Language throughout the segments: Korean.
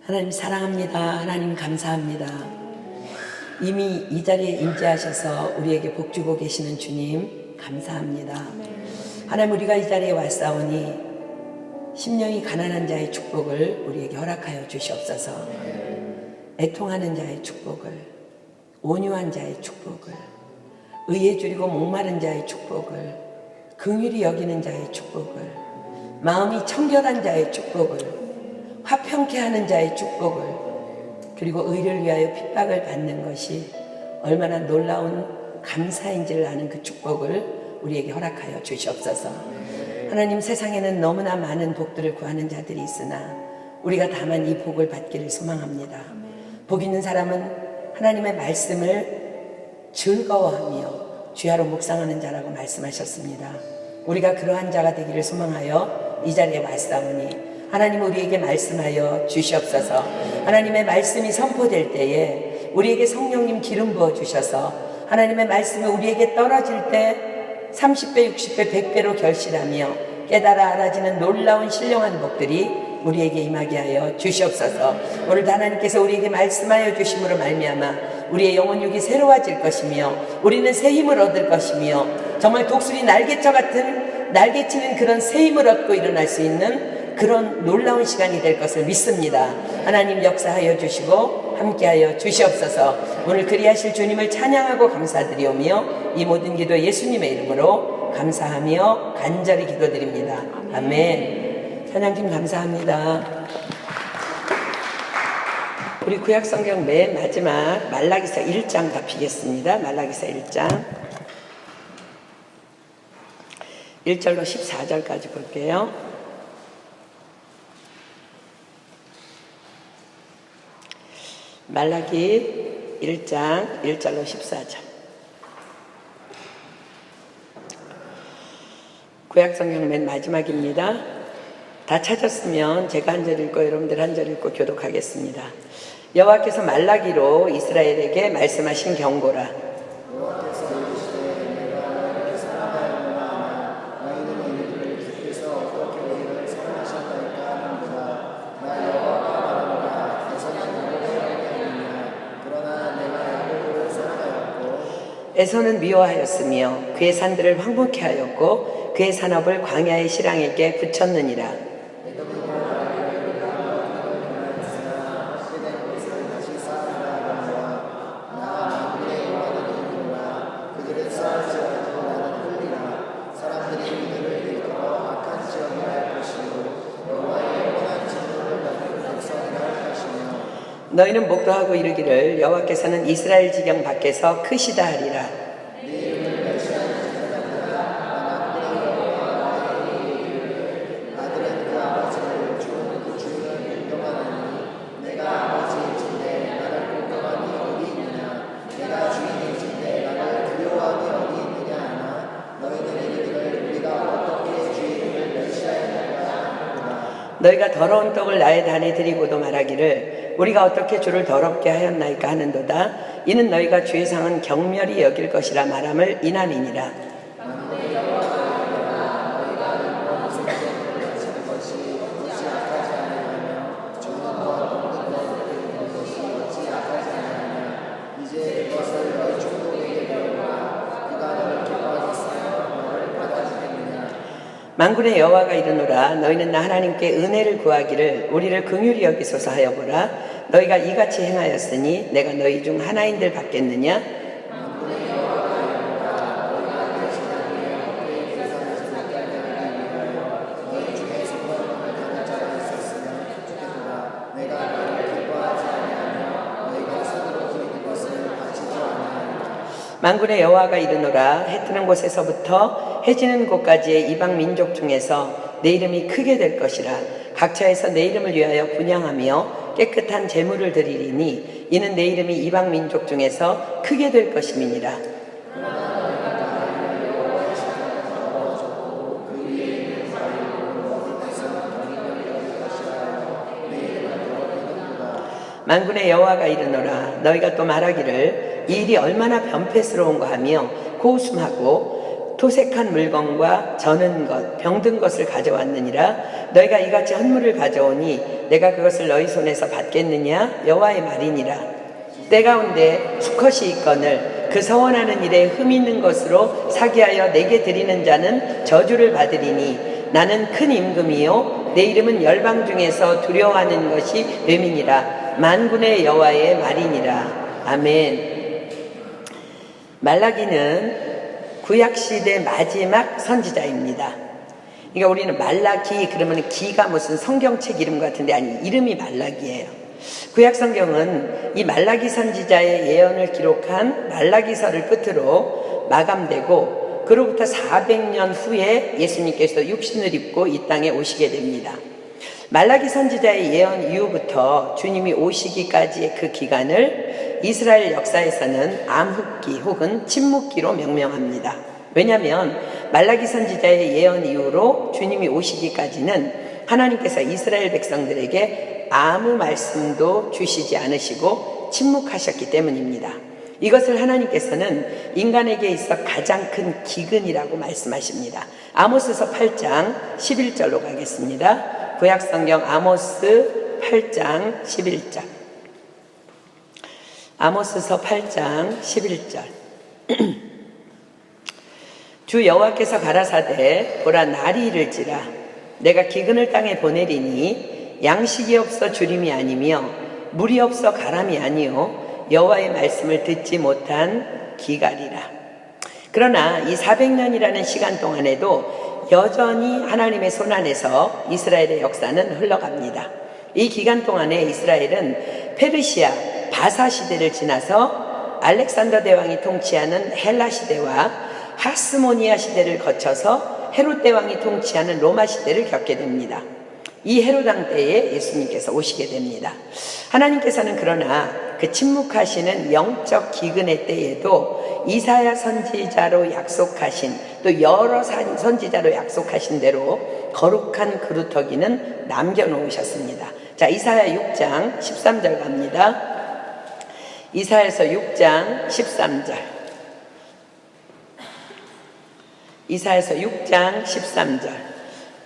하나님 사랑합니다. 하나님 감사합니다. 이미 이 자리에 임재하셔서 우리에게 복 주고 계시는 주님 감사합니다. 하나님, 우리가 이 자리에 왔사오니 심령이 가난한 자의 축복을 우리에게 허락하여 주시옵소서. 애통하는 자의 축복을, 온유한 자의 축복을, 의에 줄이고 목마른 자의 축복을, 긍휼히 여기는 자의 축복을, 마음이 청결한 자의 축복을, 화평케 하는 자의 축복을, 그리고 의를 위하여 핍박을 받는 것이 얼마나 놀라운 감사인지를 아는 그 축복을 우리에게 허락하여 주시옵소서. 하나님, 세상에는 너무나 많은 복들을 구하는 자들이 있으나 우리가 다만 이 복을 받기를 소망합니다. 복 있는 사람은 하나님의 말씀을 즐거워하며 주야로 묵상하는 자라고 말씀하셨습니다. 우리가 그러한 자가 되기를 소망하여 이 자리에 왔사오니 하나님, 우리에게 말씀하여 주시옵소서. 하나님의 말씀이 선포될 때에 우리에게 성령님 기름 부어 주셔서 하나님의 말씀이 우리에게 떨어질 때 30배, 60배, 100배로 결실하며 깨달아 알아지는 놀라운 신령한 복들이 우리에게 임하게 하여 주시옵소서. 오늘도 하나님께서 우리에게 말씀하여 주심으로 말미암아 우리의 영혼 육이 새로워질 것이며 우리는 새 힘을 얻을 것이며 정말 독수리 날개처 같은 날개치는 그런 새 힘을 얻고 일어날 수 있는 그런 놀라운 시간이 될 것을 믿습니다. 하나님 역사하여 주시고 함께하여 주시옵소서. 오늘 그리하실 주님을 찬양하고 감사드리오며 이 모든 기도 예수님의 이름으로 감사하며 간절히 기도드립니다. 아멘. 찬양팀 감사합니다. 우리 구약성경 맨 마지막 말라기서 1장 답히겠습니다. 말라기서 1장 1절로 14절까지 볼게요. 말라기 1장 1절로 14절. 구약성경 맨 마지막입니다. 다 찾았으면 제가 한 절 읽고 여러분들 한 절 읽고 교독하겠습니다. 여호와께서 말라기로 이스라엘에게 말씀하신 경고라. 에서는 미워하였으며 그의 산들을 황무케 하였고 그의 산업을 광야의 실랑에게 붙였느니라. 너희는 목도하고 이르기를 여호와께서는 이스라엘 지경 밖에서 크시다 하리라. 너희가 더러운 떡을 나의 단에 드리고도 말하기를 우리가 어떻게 주를 더럽게 하였나이까 하는도다. 이는 너희가 주의 상은 경멸히 여길 것이라 말함을 인하니니라. 만군의 여호와가 이르노라. 너희는 나 하나님께 은혜를 구하기를 우리를 긍휼히 여기소서 하여 보라. 너희가 이같이 행하였으니 내가 너희 중 하나인들 받겠느냐? 만군의 여호와가 이르노라. 해 뜨는 곳에서부터 해 지는 곳까지의 이방 민족 중에서 내 이름이 크게 될 것이라. 각처에서 내 이름을 위하여 분향하며 깨끗한 제물을 드리리니 이는 내 이름이 이방 민족 중에서 크게 될 것임이니라. 만군의 여호와가 이르노라. 너희가 또 말하기를 이 일이 얼마나 변폐스러운가 하며 고웃음하고 토색한 물건과 저는 것, 병든 것을 가져왔느니라. 너희가 이같이 헌물을 가져오니 내가 그것을 너희 손에서 받겠느냐? 여호와의 말이니라. 때 가운데 수컷이 있거늘 그 서원하는 일에 흠 있는 것으로 사기하여 내게 드리는 자는 저주를 받으리니 나는 큰 임금이요 내 이름은 열방 중에서 두려워하는 것이 됨이니라. 만군의 여호와의 말이니라. 아멘. 말라기는 구약시대 마지막 선지자입니다. 그러니까 우리는 말라기 그러면 기가 무슨 성경책 이름 같은데 아니, 이름이 말라기예요. 구약성경은 이 말라기 선지자의 예언을 기록한 말라기서를 끝으로 마감되고 그로부터 400년 후에 예수님께서 육신을 입고 이 땅에 오시게 됩니다. 말라기 선지자의 예언 이후부터 주님이 오시기까지의 그 기간을 이스라엘 역사에서는 암흑기 혹은 침묵기로 명명합니다. 왜냐하면 말라기 선지자의 예언 이후로 주님이 오시기까지는 하나님께서 이스라엘 백성들에게 아무 말씀도 주시지 않으시고 침묵하셨기 때문입니다. 이것을 하나님께서는 인간에게 있어 가장 큰 기근이라고 말씀하십니다. 아모스서 8장 11절로 가겠습니다. 구약성경 아모스 8장 11절. 아모스서 8장 11절. 주 여호와께서 가라사대 보라 날이 이를지라 내가 기근을 땅에 보내리니 양식이 없어 주림이 아니며 물이 없어 가람이 아니요 여호와의 말씀을 듣지 못한 기갈이라. 그러나 이 400년이라는 시간 동안에도 여전히 하나님의 손안에서 이스라엘의 역사는 흘러갑니다. 이 기간 동안에 이스라엘은 페르시아 바사 시대를 지나서 알렉산더 대왕이 통치하는 헬라 시대와 하스모니아 시대를 거쳐서 헤롯 대왕이 통치하는 로마 시대를 겪게 됩니다. 이 헤롯왕 때에 예수님께서 오시게 됩니다. 하나님께서는 그러나 그 침묵하시는 영적 기근의 때에도 이사야 선지자로 약속하신 또 여러 선지자로 약속하신 대로 거룩한 그루터기는 남겨놓으셨습니다. 자, 이사야 6장 13절 갑니다. 이사야서 6장 13절. 이사야서 6장 13절.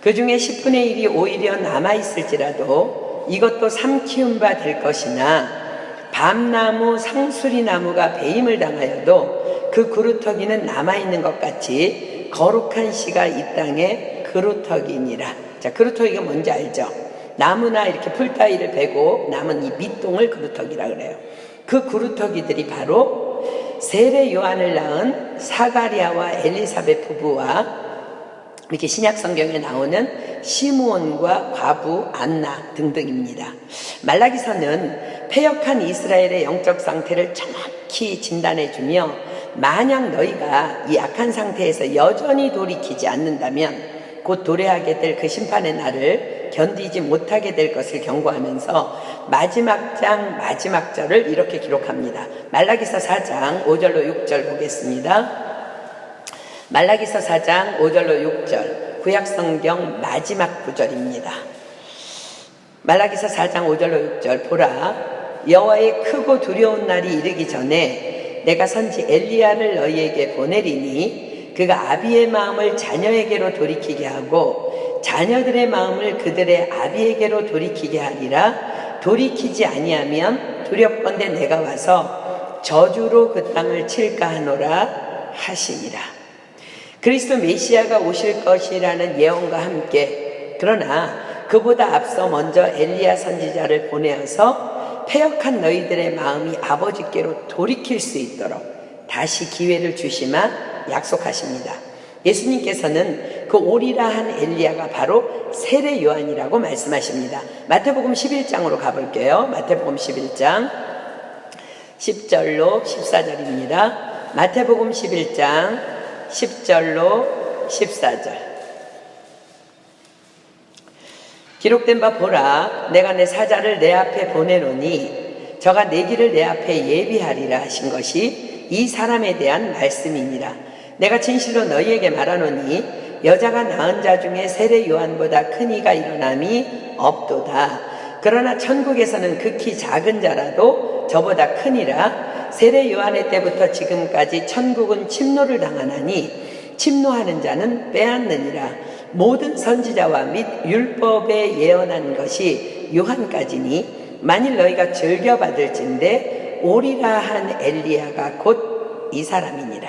그 중에 10분의 1이 오히려 남아있을지라도 이것도 삼키운 바 될 것이나 밤나무 상수리나무가 배임을 당하여도 그 그루터기는 남아있는 것 같이 거룩한 씨가 이 땅에 그루터기니라. 자, 그루터기가 뭔지 알죠? 나무나 이렇게 풀 따위를 베고 남은 이 밑동을 그루터기라 그래요. 그 그루터기들이 바로 세례 요한을 낳은 사가랴와 엘리사벳 부부와 이렇게 신약 성경에 나오는 시므온과 과부 안나 등등입니다. 말라기서는 패역한 이스라엘의 영적 상태를 정확히 진단해주며 만약 너희가 이 악한 상태에서 여전히 돌이키지 않는다면 곧 도래하게 될 그 심판의 날을 견디지 못하게 될 것을 경고하면서 마지막 장 마지막 절을 이렇게 기록합니다. 말라기서 4장 5절로 6절 보겠습니다. 말라기서 4장 5절로 6절 구약성경 마지막 구절입니다. 말라기서 4장 5절로 6절 보라 여호와의 크고 두려운 날이 이르기 전에 내가 선지 엘리야를 너희에게 보내리니 그가 아비의 마음을 자녀에게로 돌이키게 하고 자녀들의 마음을 그들의 아비에게로 돌이키게 하리라. 돌이키지 아니하면 두렵건대 내가 와서 저주로 그 땅을 칠까 하노라 하시니라. 그리스도 메시아가 오실 것이라는 예언과 함께 그러나 그보다 앞서 먼저 엘리야 선지자를 보내어서 패역한 너희들의 마음이 아버지께로 돌이킬 수 있도록 다시 기회를 주시마 약속하십니다. 예수님께서는 그 오리라 한 엘리야가 바로 세례 요한이라고 말씀하십니다. 마태복음 11장으로 가볼게요. 마태복음 11장 10절로 14절입니다. 마태복음 11장 10절로 14절. 기록된 바 보라 내가 내 사자를 내 앞에 보내노니 저가 내 길을 내 앞에 예비하리라 하신 것이 이 사람에 대한 말씀이니라. 내가 진실로 너희에게 말하노니 여자가 낳은 자 중에 세례 요한보다 큰 이가 일어남이 없도다. 그러나 천국에서는 극히 작은 자라도 저보다 크니라. 세례 요한의 때부터 지금까지 천국은 침노를 당하나니 침노하는 자는 빼앗느니라. 모든 선지자와 및 율법에 예언한 것이 요한까지니 만일 너희가 즐겨받을진대 오리라 한 엘리야가 곧 이 사람이니라.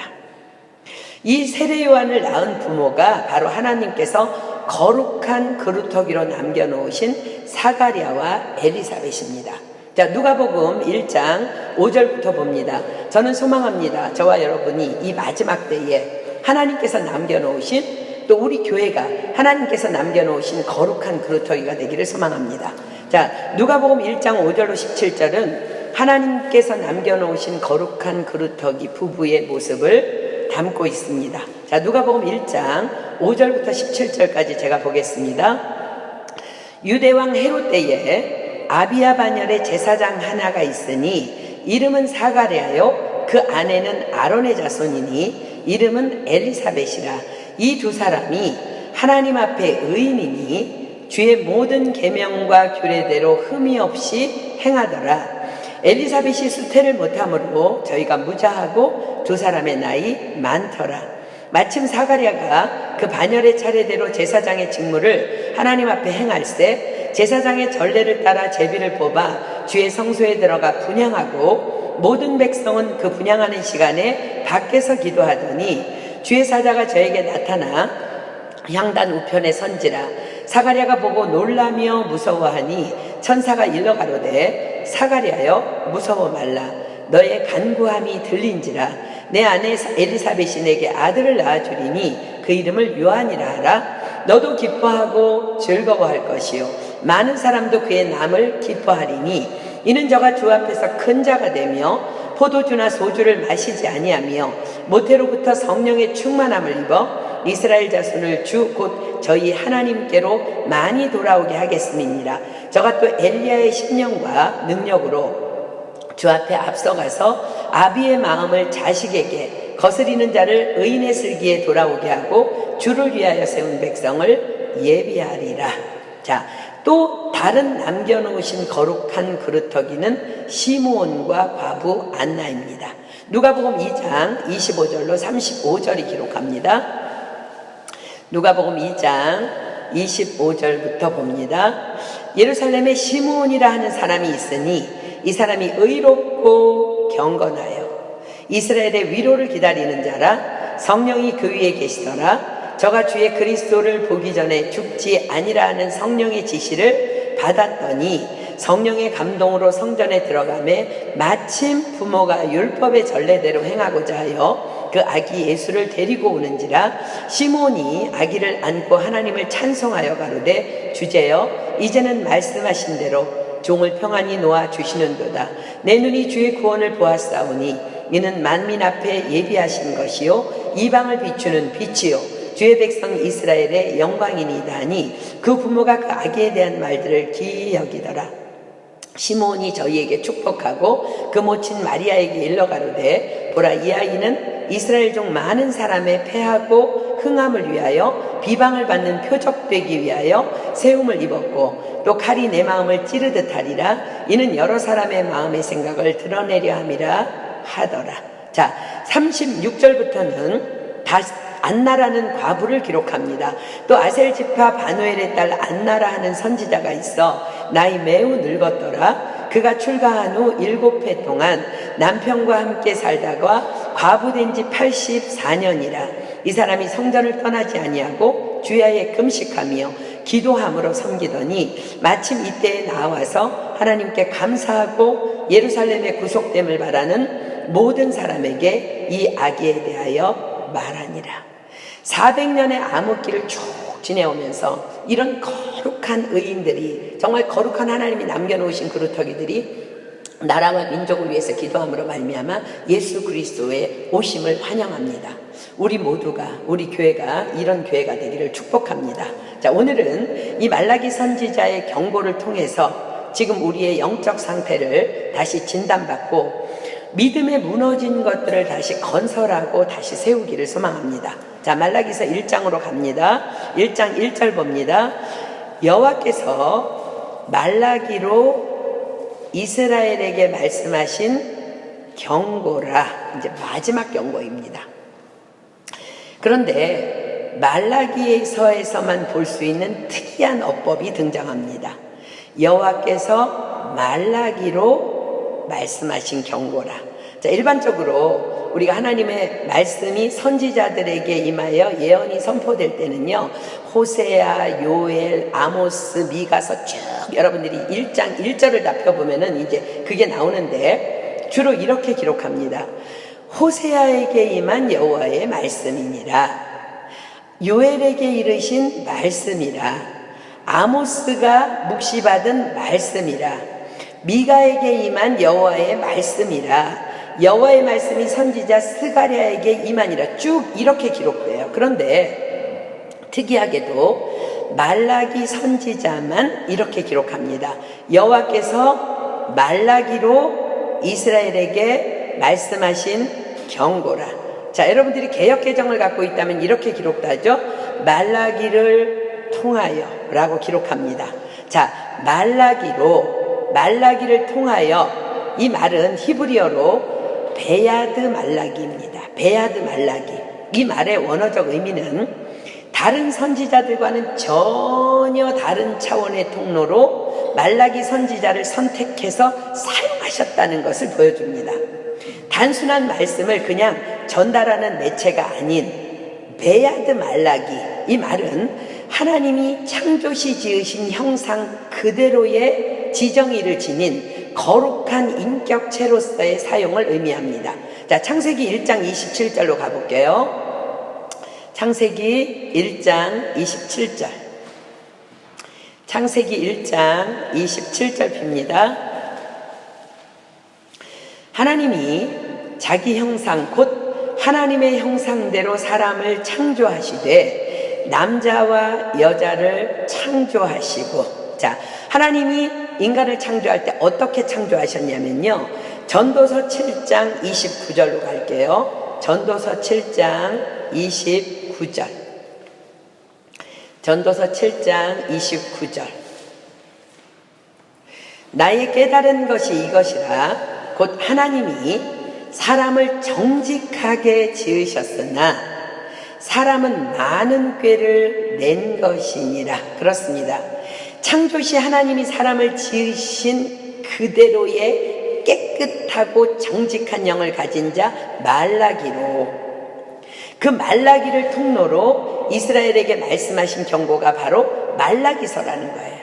이 세례 요한을 낳은 부모가 바로 하나님께서 거룩한 그루터기로 남겨놓으신 사가랴와 엘리사벳입니다. 자, 누가복음 1장 5절부터 봅니다. 저는 소망합니다. 저와 여러분이 이 마지막 때에 하나님께서 남겨놓으신, 또 우리 교회가 하나님께서 남겨놓으신 거룩한 그루터기가 되기를 소망합니다. 자, 누가복음 1장 5절로 17절은 하나님께서 남겨놓으신 거룩한 그루터기 부부의 모습을 담고 있습니다. 자, 누가복음 1장 5절부터 17절까지 제가 보겠습니다. 유대왕 헤롯 때에 아비야 반열에 제사장 하나가 있으니 이름은 사가랴요 그 아내는 아론의 자손이니 이름은 엘리사벳이라. 이 두 사람이 하나님 앞에 의인이니 주의 모든 계명과 규례대로 흠이 없이 행하더라. 엘리사벳이 수태를 못하므로 저희가 무자하고 두 사람의 나이 많더라. 마침 사가랴가 그 반열의 차례대로 제사장의 직무를 하나님 앞에 행할세 제사장의 전례를 따라 제비를 뽑아 주의 성소에 들어가 분향하고 모든 백성은 그 분향하는 시간에 밖에서 기도하더니 주의 사자가 저에게 나타나 향단 우편에 선지라. 사가랴가 보고 놀라며 무서워하니 천사가 일러 가로되 사가랴여 무서워 말라. 너의 간구함이 들린지라. 내 아내 엘리사벳이 내게 아들을 낳아주리니 그 이름을 요한이라 하라. 너도 기뻐하고 즐거워할 것이요 많은 사람도 그의 남을 기뻐하리니 이는 저가 주 앞에서 큰 자가 되며 포도주나 소주를 마시지 아니하며 모태로부터 성령의 충만함을 입어 이스라엘 자손을 주 곧 저희 하나님께로 많이 돌아오게 하겠음이니라. 저가 또 엘리야의 심령과 능력으로 주 앞에 앞서가서 아비의 마음을 자식에게 거스리는 자를 의인의 슬기에 돌아오게 하고 주를 위하여 세운 백성을 예비하리라. 자, 또 다른 남겨놓으신 거룩한 그루터기는 시므온과 과부 안나입니다. 누가복음 2장 25절로 35절이 기록합니다. 누가복음 2장 25절부터 봅니다. 예루살렘에 시므온이라 하는 사람이 있으니 이 사람이 의롭고 경건하여 이스라엘의 위로를 기다리는 자라. 성령이 그 위에 계시더라. 저가 주의 그리스도를 보기 전에 죽지 아니라 하는 성령의 지시를 받았더니 성령의 감동으로 성전에 들어가매 마침 부모가 율법의 전례대로 행하고자 하여 그 아기 예수를 데리고 오는지라. 시몬이 아기를 안고 하나님을 찬송하여 가로되 주제여 이제는 말씀하신 대로 종을 평안히 놓아 주시는도다. 내 눈이 주의 구원을 보았사오니 이는 만민 앞에 예비하신 것이요 이방을 비추는 빛이요 주의 백성 이스라엘의 영광이니이다 하니 그 부모가 그 아기에 대한 말들을 기이 여기더라. 시몬이 저희에게 축복하고 그 모친 마리아에게 일러 가로되 보라 이 아이는 이스라엘 중 많은 사람의 패하고 흥함을 위하여 비방을 받는 표적되기 위하여 세움을 입었고 또 칼이 내 마음을 찌르듯 하리라. 이는 여러 사람의 마음의 생각을 드러내려 함이라 하더라. 자, 36절부터는 다시 안나라는 과부를 기록합니다. 또 아셀 지파 바누엘의 딸 안나라 하는 선지자가 있어 나이 매우 늙었더라. 그가 출가한 후 7해 동안 남편과 함께 살다가 과부된 지 84년이라. 이 사람이 성전을 떠나지 아니하고 주야에 금식하며 기도함으로 섬기더니 마침 이때에 나와서 하나님께 감사하고 예루살렘의 구속됨을 바라는 모든 사람에게 이 아기에 대하여 말하니라. 400년의 암흑기를 쭉 지내오면서 이런 거룩한 의인들이, 정말 거룩한 하나님이 남겨놓으신 그루터기들이 나라와 민족을 위해서 기도함으로 말미암아 예수 그리스도의 오심을 환영합니다. 우리 모두가, 우리 교회가 이런 교회가 되기를 축복합니다. 자, 오늘은 이 말라기 선지자의 경고를 통해서 지금 우리의 영적 상태를 다시 진단받고 믿음에 무너진 것들을 다시 건설하고 다시 세우기를 소망합니다. 자, 말라기서 1장으로 갑니다. 1장 1절 봅니다. 여호와께서 말라기로 이스라엘에게 말씀하신 경고라. 이제 마지막 경고입니다. 그런데 말라기서에서만 볼 수 있는 특이한 어법이 등장합니다. 여호와께서 말라기로 말씀하신 경고라. 자, 일반적으로 우리가 하나님의 말씀이 선지자들에게 임하여 예언이 선포될 때는요, 호세아, 요엘, 아모스, 미가서 쭉 여러분들이 1장 1절을 다 펴보면은 이제 그게 나오는데, 주로 이렇게 기록합니다. 호세아에게 임한 여호와의 말씀이니라. 요엘에게 이르신 말씀이라. 아모스가 묵시받은 말씀이라. 미가에게 임한 여호와의 말씀이라. 여호와의 말씀이 선지자 스가랴에게 임하니라. 쭉 이렇게 기록돼요. 그런데 특이하게도 말라기 선지자만 이렇게 기록합니다. 여호와께서 말라기로 이스라엘에게 말씀하신 경고라. 자, 여러분들이 개역개정을 갖고 있다면 이렇게 기록하죠. 말라기를 통하여 라고 기록합니다. 자, 말라기를 통하여, 이 말은 히브리어로 베야드 말라기입니다. 베야드 말라기. 이 말의 원어적 의미는 다른 선지자들과는 전혀 다른 차원의 통로로 말라기 선지자를 선택해서 사용하셨다는 것을 보여줍니다. 단순한 말씀을 그냥 전달하는 매체가 아닌 베야드 말라기, 이 말은 하나님이 창조시 지으신 형상 그대로의 지정의를 지닌 거룩한 인격체로서의 사용을 의미합니다. 자, 창세기 1장 27절로 가볼게요. 창세기 1장 27절. 창세기 1장 27절 핍니다. 하나님이 자기 형상 곧 하나님의 형상대로 사람을 창조하시되 남자와 여자를 창조하시고, 자, 하나님이 인간을 창조할 때 어떻게 창조하셨냐면요, 전도서 7장 29절로 갈게요. 전도서 7장 29절. 전도서 7장 29절. 나의 깨달은 것이 이것이라. 곧 하나님이 사람을 정직하게 지으셨으나 사람은 많은 꾀를 낸 것이니라. 그렇습니다. 창조시 하나님이 사람을 지으신 그대로의 깨끗하고 정직한 영을 가진 자 말라기로, 그 말라기를 통로로 이스라엘에게 말씀하신 경고가 바로 말라기서라는 거예요.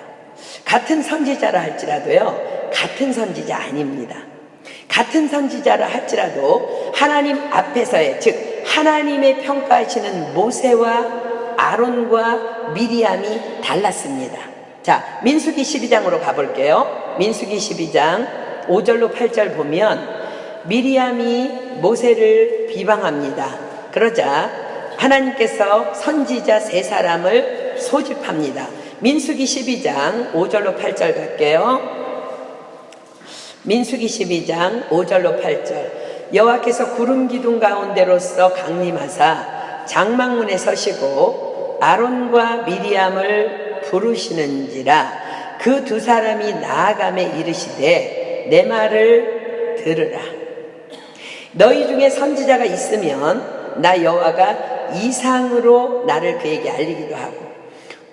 같은 선지자라 할지라도요, 같은 선지자 아닙니다. 같은 선지자라 할지라도 하나님 앞에서의, 즉 하나님의 평가하시는 모세와 아론과 미리암이 달랐습니다. 자, 민수기 12장으로 가볼게요. 민수기 12장 5절로 8절 보면 미리암이 모세를 비방합니다. 그러자 하나님께서 선지자 3사람을 소집합니다. 민수기 12장 5절로 8절 갈게요. 민수기 12장 5절로 8절. 여호와께서 구름 기둥 가운데로서 강림하사 장막문에 서시고 아론과 미리암을 부르시는지라. 그 2사람이 나아가매 이르시되 내 말을 들으라. 너희 중에 선지자가 있으면 나 여호와가 이상으로 나를 그에게 알리기도 하고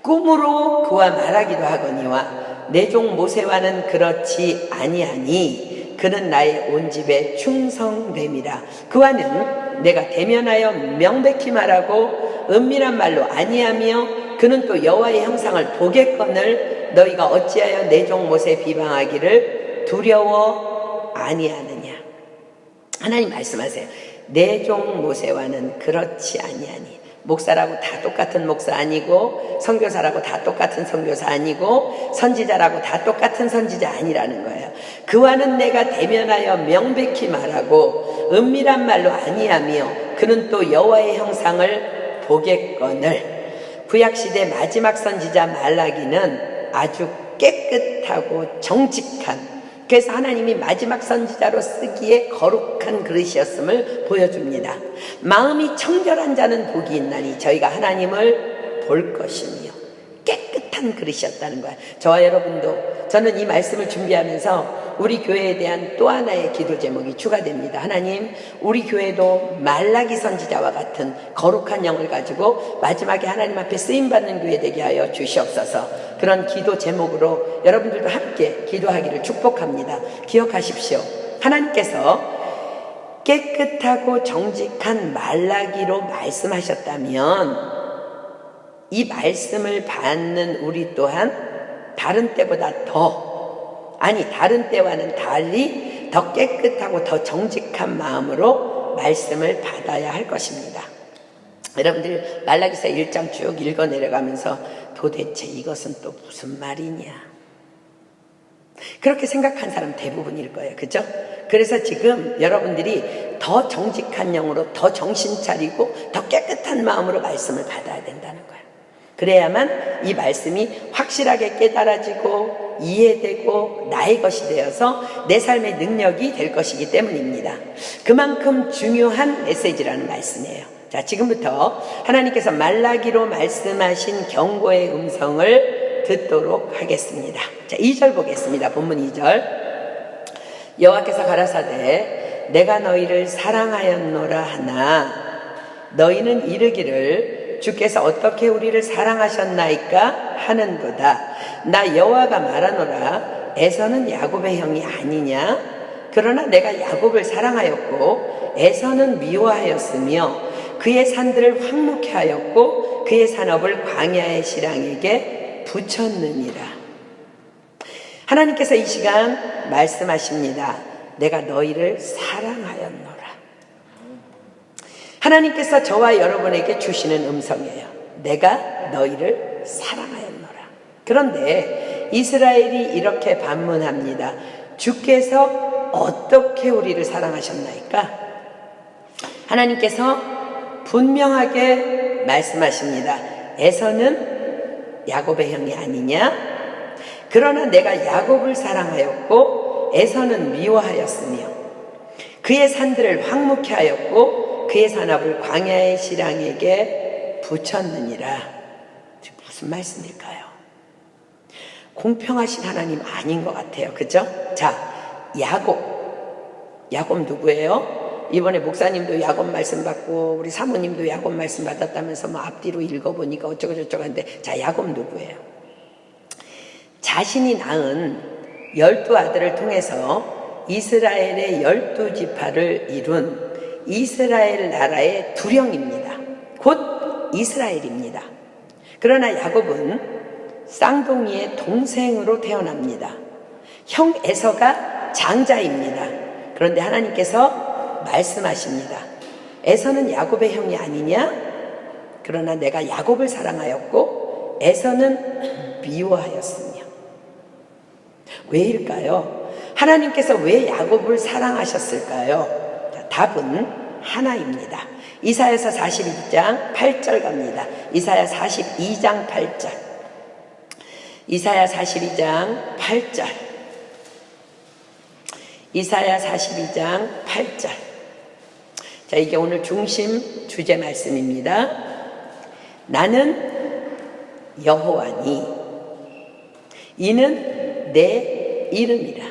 꿈으로 그와 말하기도 하거니와 내 종 모세와는 그렇지 아니하니 그는 나의 온 집에 충성됨이라. 그와는 내가 대면하여 명백히 말하고 은밀한 말로 아니하며 그는 또 여호와의 형상을 보겠거늘 너희가 어찌하여 내 종 모세 비방하기를 두려워 아니하느냐. 하나님 말씀하세요. 내 종 모세와는 그렇지 아니하니. 목사라고 다 똑같은 목사 아니고, 선교사라고 다 똑같은 선교사 아니고, 선지자라고 다 똑같은 선지자 아니라는 거예요. 그와는 내가 대면하여 명백히 말하고 은밀한 말로 아니하며 그는 또 여호와의 형상을 보겠거늘. 구약시대 마지막 선지자 말라기는 아주 깨끗하고 정직한, 그래서 하나님이 마지막 선지자로 쓰기에 거룩한 그릇이었음을 보여줍니다. 마음이 청결한 자는 복이 있나니 저희가 하나님을 볼 것이며 깨끗한 깨끗한 그릇이었다는 거야. 저와 여러분도, 저는 이 말씀을 준비하면서 우리 교회에 대한 또 하나의 기도 제목이 추가됩니다. 하나님, 우리 교회도 말라기 선지자와 같은 거룩한 영을 가지고 마지막에 하나님 앞에 쓰임받는 교회 되게 하여 주시옵소서. 그런 기도 제목으로 여러분들도 함께 기도하기를 축복합니다. 기억하십시오. 하나님께서 깨끗하고 정직한 말라기로 말씀하셨다면 이 말씀을 받는 우리 또한 다른 때보다 다른 때와는 달리 더 깨끗하고 더 정직한 마음으로 말씀을 받아야 할 것입니다. 여러분들 말라기서 1장 쭉 읽어 내려가면서 도대체 이것은 또 무슨 말이냐, 그렇게 생각한 사람 대부분일 거예요. 그죠? 그래서 지금 여러분들이 더 정직한 영으로 더 정신 차리고 더 깨끗한 마음으로 말씀을 받아야 된다는 거예요. 그래야만 이 말씀이 확실하게 깨달아지고 이해되고 나의 것이 되어서 내 삶의 능력이 될 것이기 때문입니다. 그만큼 중요한 메시지라는 말씀이에요. 자, 지금부터 하나님께서 말라기로 말씀하신 경고의 음성을 듣도록 하겠습니다. 자, 2절 보겠습니다. 본문 2절. 여호와께서 가라사대 내가 너희를 사랑하였노라 하나 너희는 이르기를 주께서 어떻게 우리를 사랑하셨나이까 하는도다. 나 여호와가 말하노라 에서는 야곱의 형이 아니냐. 그러나 내가 야곱을 사랑하였고 에서는 미워하였으며 그의 산들을 황무케 하였고 그의 산업을 광야의 시랑에게 붙였느니라. 하나님께서 이 시간 말씀하십니다. 내가 너희를 사랑하였노라. 하나님께서 저와 여러분에게 주시는 음성이에요. 내가 너희를 사랑하였노라. 그런데 이스라엘이 이렇게 반문합니다. 주께서 어떻게 우리를 사랑하셨나이까? 하나님께서 분명하게 말씀하십니다. 에서는 야곱의 형이 아니냐? 그러나 내가 야곱을 사랑하였고 에서는 미워하였으며 그의 산들을 황무케 하였고 그의 산업을 광야의 시랑에게 붙였느니라. 무슨 말씀일까요? 공평하신 하나님 아닌 것 같아요. 그죠? 자, 야곱 누구예요? 이번에 목사님도 야곱 말씀 받고 우리 사모님도 야곱 말씀 받았다면서 뭐 앞뒤로 읽어보니까 어쩌고 저쩌고 하는데, 자, 야곱 누구예요? 자신이 낳은 12아들을 통해서 이스라엘의 12지파를 이룬 이스라엘 나라의 두령입니다. 곧 이스라엘입니다. 그러나 야곱은 쌍둥이의 동생으로 태어납니다. 형 에서가 장자입니다. 그런데 하나님께서 말씀하십니다. 에서는 야곱의 형이 아니냐? 그러나 내가 야곱을 사랑하였고 에서는 미워하였으며. 왜일까요? 하나님께서 왜 야곱을 사랑하셨을까요? 자, 답은 하나입니다. 이사야서 42장 8절 갑니다. 이사야 42장 8절. 이사야 42장 8절. 이사야 42장 8절. 자, 이게 오늘 중심 주제 말씀입니다. 나는 여호와니 이는 내 이름이라.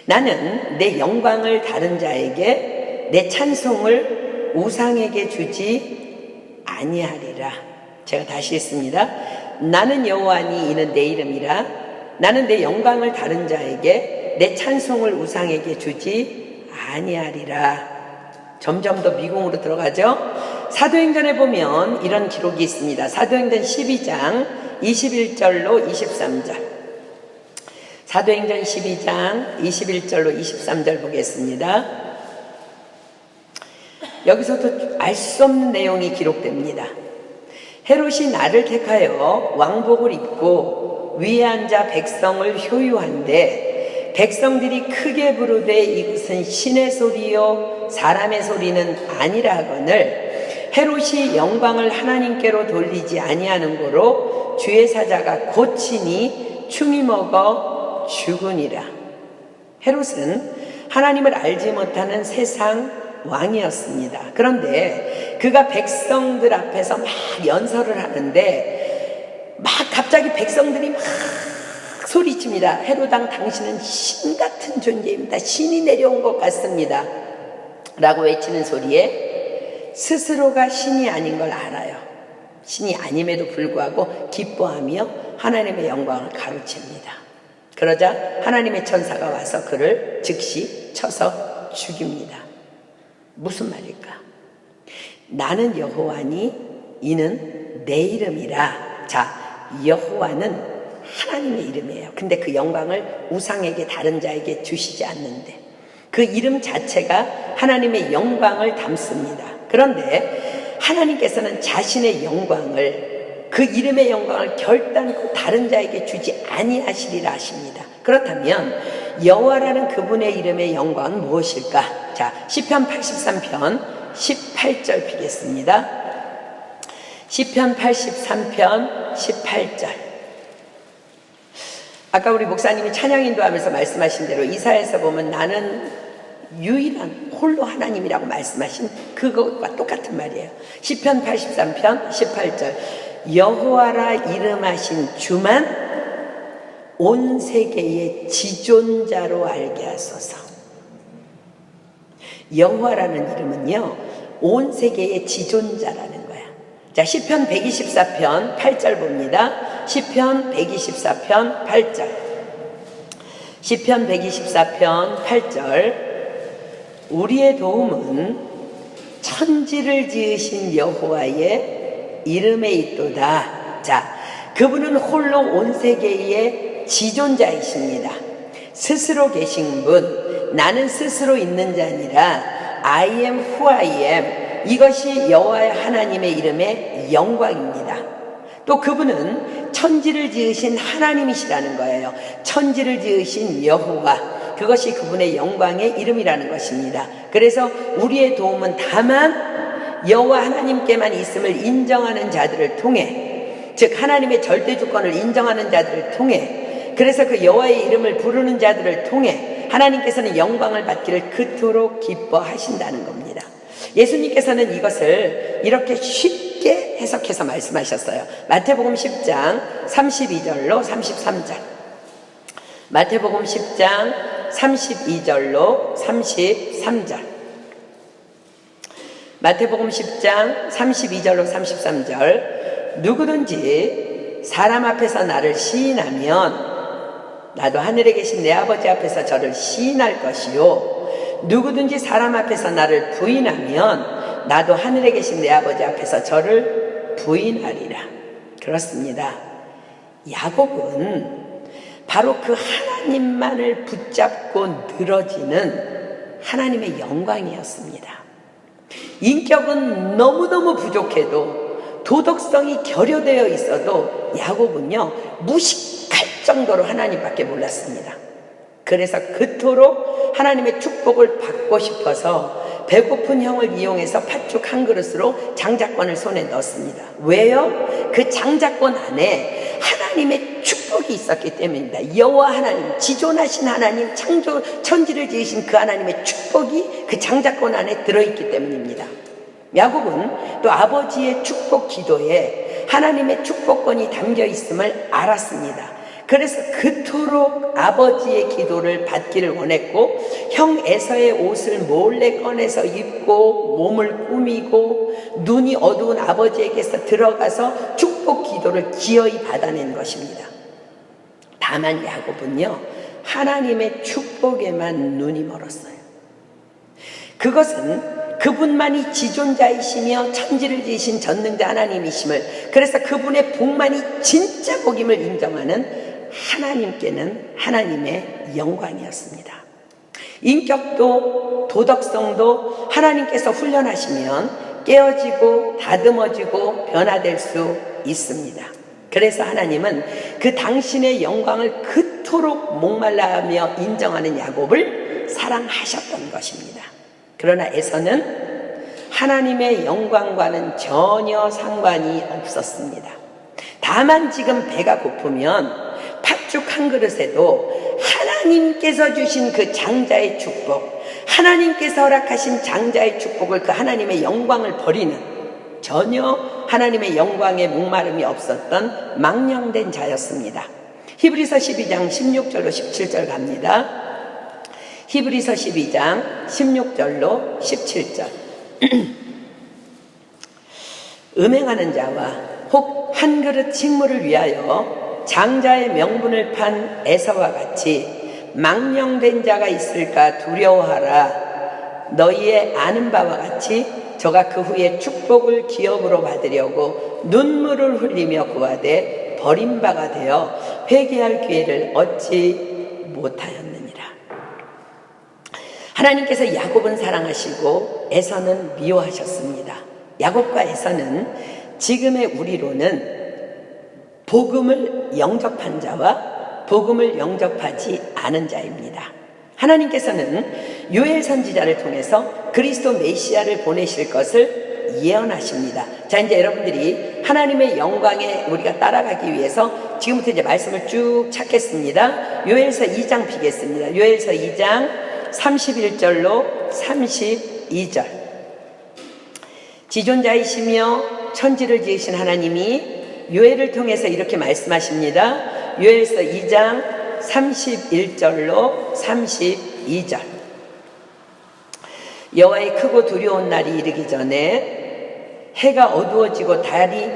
나는 내 영광을 다른 자에게 내 찬송을 우상에게 주지 아니하리라. 제가 다시 했습니다. 나는 여호와니 이는 내 이름이라. 나는 내 영광을 다른 자에게 내 찬송을 우상에게 주지 아니하리라. 점점 더 미궁으로 들어가죠. 사도행전에 보면 이런 기록이 있습니다. 사도행전 12장 21절로 23절. 사도행전 12장 21절로 23절 보겠습니다. 여기서도 알 수 없는 내용이 기록됩니다. 헤롯이 나를 택하여 왕복을 입고 위에 앉아 백성을 효유한데 백성들이 크게 부르되 이것은 신의 소리요 사람의 소리는 아니라 하거늘 헤롯이 영광을 하나님께로 돌리지 아니하는 고로 주의 사자가 고치니 충이 먹어 죽으니라. 헤롯은 하나님을 알지 못하는 세상 왕이었습니다. 그런데 그가 백성들 앞에서 막 연설을 하는데 막 갑자기 백성들이 막 소리칩니다. 헤로당 당신은 신 같은 존재입니다. 신이 내려온 것 같습니다. 라고 외치는 소리에 스스로가 신이 아닌 걸 알아요. 신이 아님에도 불구하고 기뻐하며 하나님의 영광을 가로챕니다. 그러자 하나님의 천사가 와서 그를 즉시 쳐서 죽입니다. 무슨 말일까? 나는 여호와니 이는 내 이름이라. 자, 여호와는 하나님의 이름이에요. 근데 그 영광을 우상에게 다른 자에게 주시지 않는데 그 이름 자체가 하나님의 영광을 담습니다. 그런데 하나님께서는 자신의 영광을, 그 이름의 영광을 결단코 다른 자에게 주지 아니하시리라 하십니다. 그렇다면 여호와라는 그분의 이름의 영광은 무엇일까? 자, 시편 83편 18절 피겠습니다. 시편 83편 18절. 아까 우리 목사님이 찬양 인도하면서 말씀하신 대로 이사야에서 보면 나는 유일한 홀로 하나님이라고 말씀하신 그것과 똑같은 말이에요. 시편 83편 18절. 여호와라 이름하신 주만 온 세계의 지존자로 알게 하소서. 여호와라는 이름은요, 온 세계의 지존자라는 거야. 자, 시편 124편 8절 봅니다. 시편 124편 8절. 시편 124편 8절. 우리의 도움은 천지를 지으신 여호와의 이름에 있도다. 자, 그분은 홀로 온 세계의 지존자이십니다. 스스로 계신 분, 나는 스스로 있는 자 아니라 I am who I am. 이것이 여호와 하나님의 이름의 영광입니다. 또 그분은 천지를 지으신 하나님이시라는 거예요. 천지를 지으신 여호와, 그것이 그분의 영광의 이름이라는 것입니다. 그래서 우리의 도움은 다만 여호와 하나님께만 있음을 인정하는 자들을 통해, 즉 하나님의 절대 주권을 인정하는 자들을 통해, 그래서 그 여호와의 이름을 부르는 자들을 통해 하나님께서는 영광을 받기를 그토록 기뻐하신다는 겁니다. 예수님께서는 이것을 이렇게 쉽게 해석해서 말씀하셨어요. 마태복음 10장 32절로 33절. 마태복음 10장 32절로 33절. 마태복음 10장 32절로 33절. 누구든지 사람 앞에서 나를 시인하면 나도 하늘에 계신 내 아버지 앞에서 저를 시인할 것이요, 누구든지 사람 앞에서 나를 부인하면 나도 하늘에 계신 내 아버지 앞에서 저를 부인하리라. 그렇습니다. 야곱은 바로 그 하나님만을 붙잡고 늘어지는 하나님의 영광이었습니다. 인격은 너무너무 부족해도, 도덕성이 결여되어 있어도 야곱은요, 무식할 정도로 하나님밖에 몰랐습니다. 그래서 그토록 하나님의 축복을 받고 싶어서 배고픈 형을 이용해서 팥죽 한 그릇으로 장자권을 손에 넣었습니다. 왜요? 그 장자권 안에 하나님의 축복이 있었기 때문입니다. 여호와 하나님, 지존하신 하나님, 창조 천지를 지으신 그 하나님의 축복이 그 장자권 안에 들어있기 때문입니다. 야곱은 또 아버지의 축복 기도에 하나님의 축복권이 담겨 있음을 알았습니다. 그래서 그토록 아버지의 기도를 받기를 원했고, 형 에서의 옷을 몰래 꺼내서 입고 몸을 꾸미고 눈이 어두운 아버지에게서 들어가서 축복 기도를 기어이 받아낸 것입니다. 다만 야곱은요, 하나님의 축복에만 눈이 멀었어요. 그것은 그분만이 지존자이시며 천지를 지으신 전능자 하나님이심을, 그래서 그분의 복만이 진짜 복임을 인정하는 하나님께는 하나님의 영광이었습니다. 인격도 도덕성도 하나님께서 훈련하시면 깨어지고 다듬어지고 변화될 수 있습니다. 그래서 하나님은 그 당신의 영광을 그토록 목말라하며 인정하는 야곱을 사랑하셨던 것입니다. 그러나 에서는 하나님의 영광과는 전혀 상관이 없었습니다. 다만 지금 배가 고프면 팥죽 한 그릇에도 하나님께서 주신 그 장자의 축복, 하나님께서 허락하신 장자의 축복을, 그 하나님의 영광을 버리는, 전혀 하나님의 영광에 목마름이 없었던 망령된 자였습니다. 히브리서 12장 16절로 17절 갑니다. 히브리서 12장 16절로 17절. 음행하는 자와 혹 한 그릇 식물을 위하여 장자의 명분을 판 에서와 같이 망령된 자가 있을까 두려워하라. 너희의 아는 바와 같이 저가 그 후에 축복을 기업으로 받으려고 눈물을 흘리며 구하되 버린 바가 되어 회개할 기회를 얻지 못하였느니라. 하나님께서 야곱은 사랑하시고 에서는 미워하셨습니다. 야곱과 에서는 지금의 우리로는 복음을 영접한 자와 복음을 영접하지 않은 자입니다. 하나님께서는 요엘 선지자를 통해서 그리스도 메시아를 보내실 것을 예언하십니다. 자, 이제 여러분들이 하나님의 영광에 우리가 따라가기 위해서 지금부터 이제 말씀을 쭉 찾겠습니다. 요엘서 2장 비겠습니다. 요엘서 2장 31절로 32절. 지존자이시며 천지를 지으신 하나님이 요엘을 통해서 이렇게 말씀하십니다. 요엘서 2장 31절로 32절. 여호와의 크고 두려운 날이 이르기 전에 해가 어두워지고 달이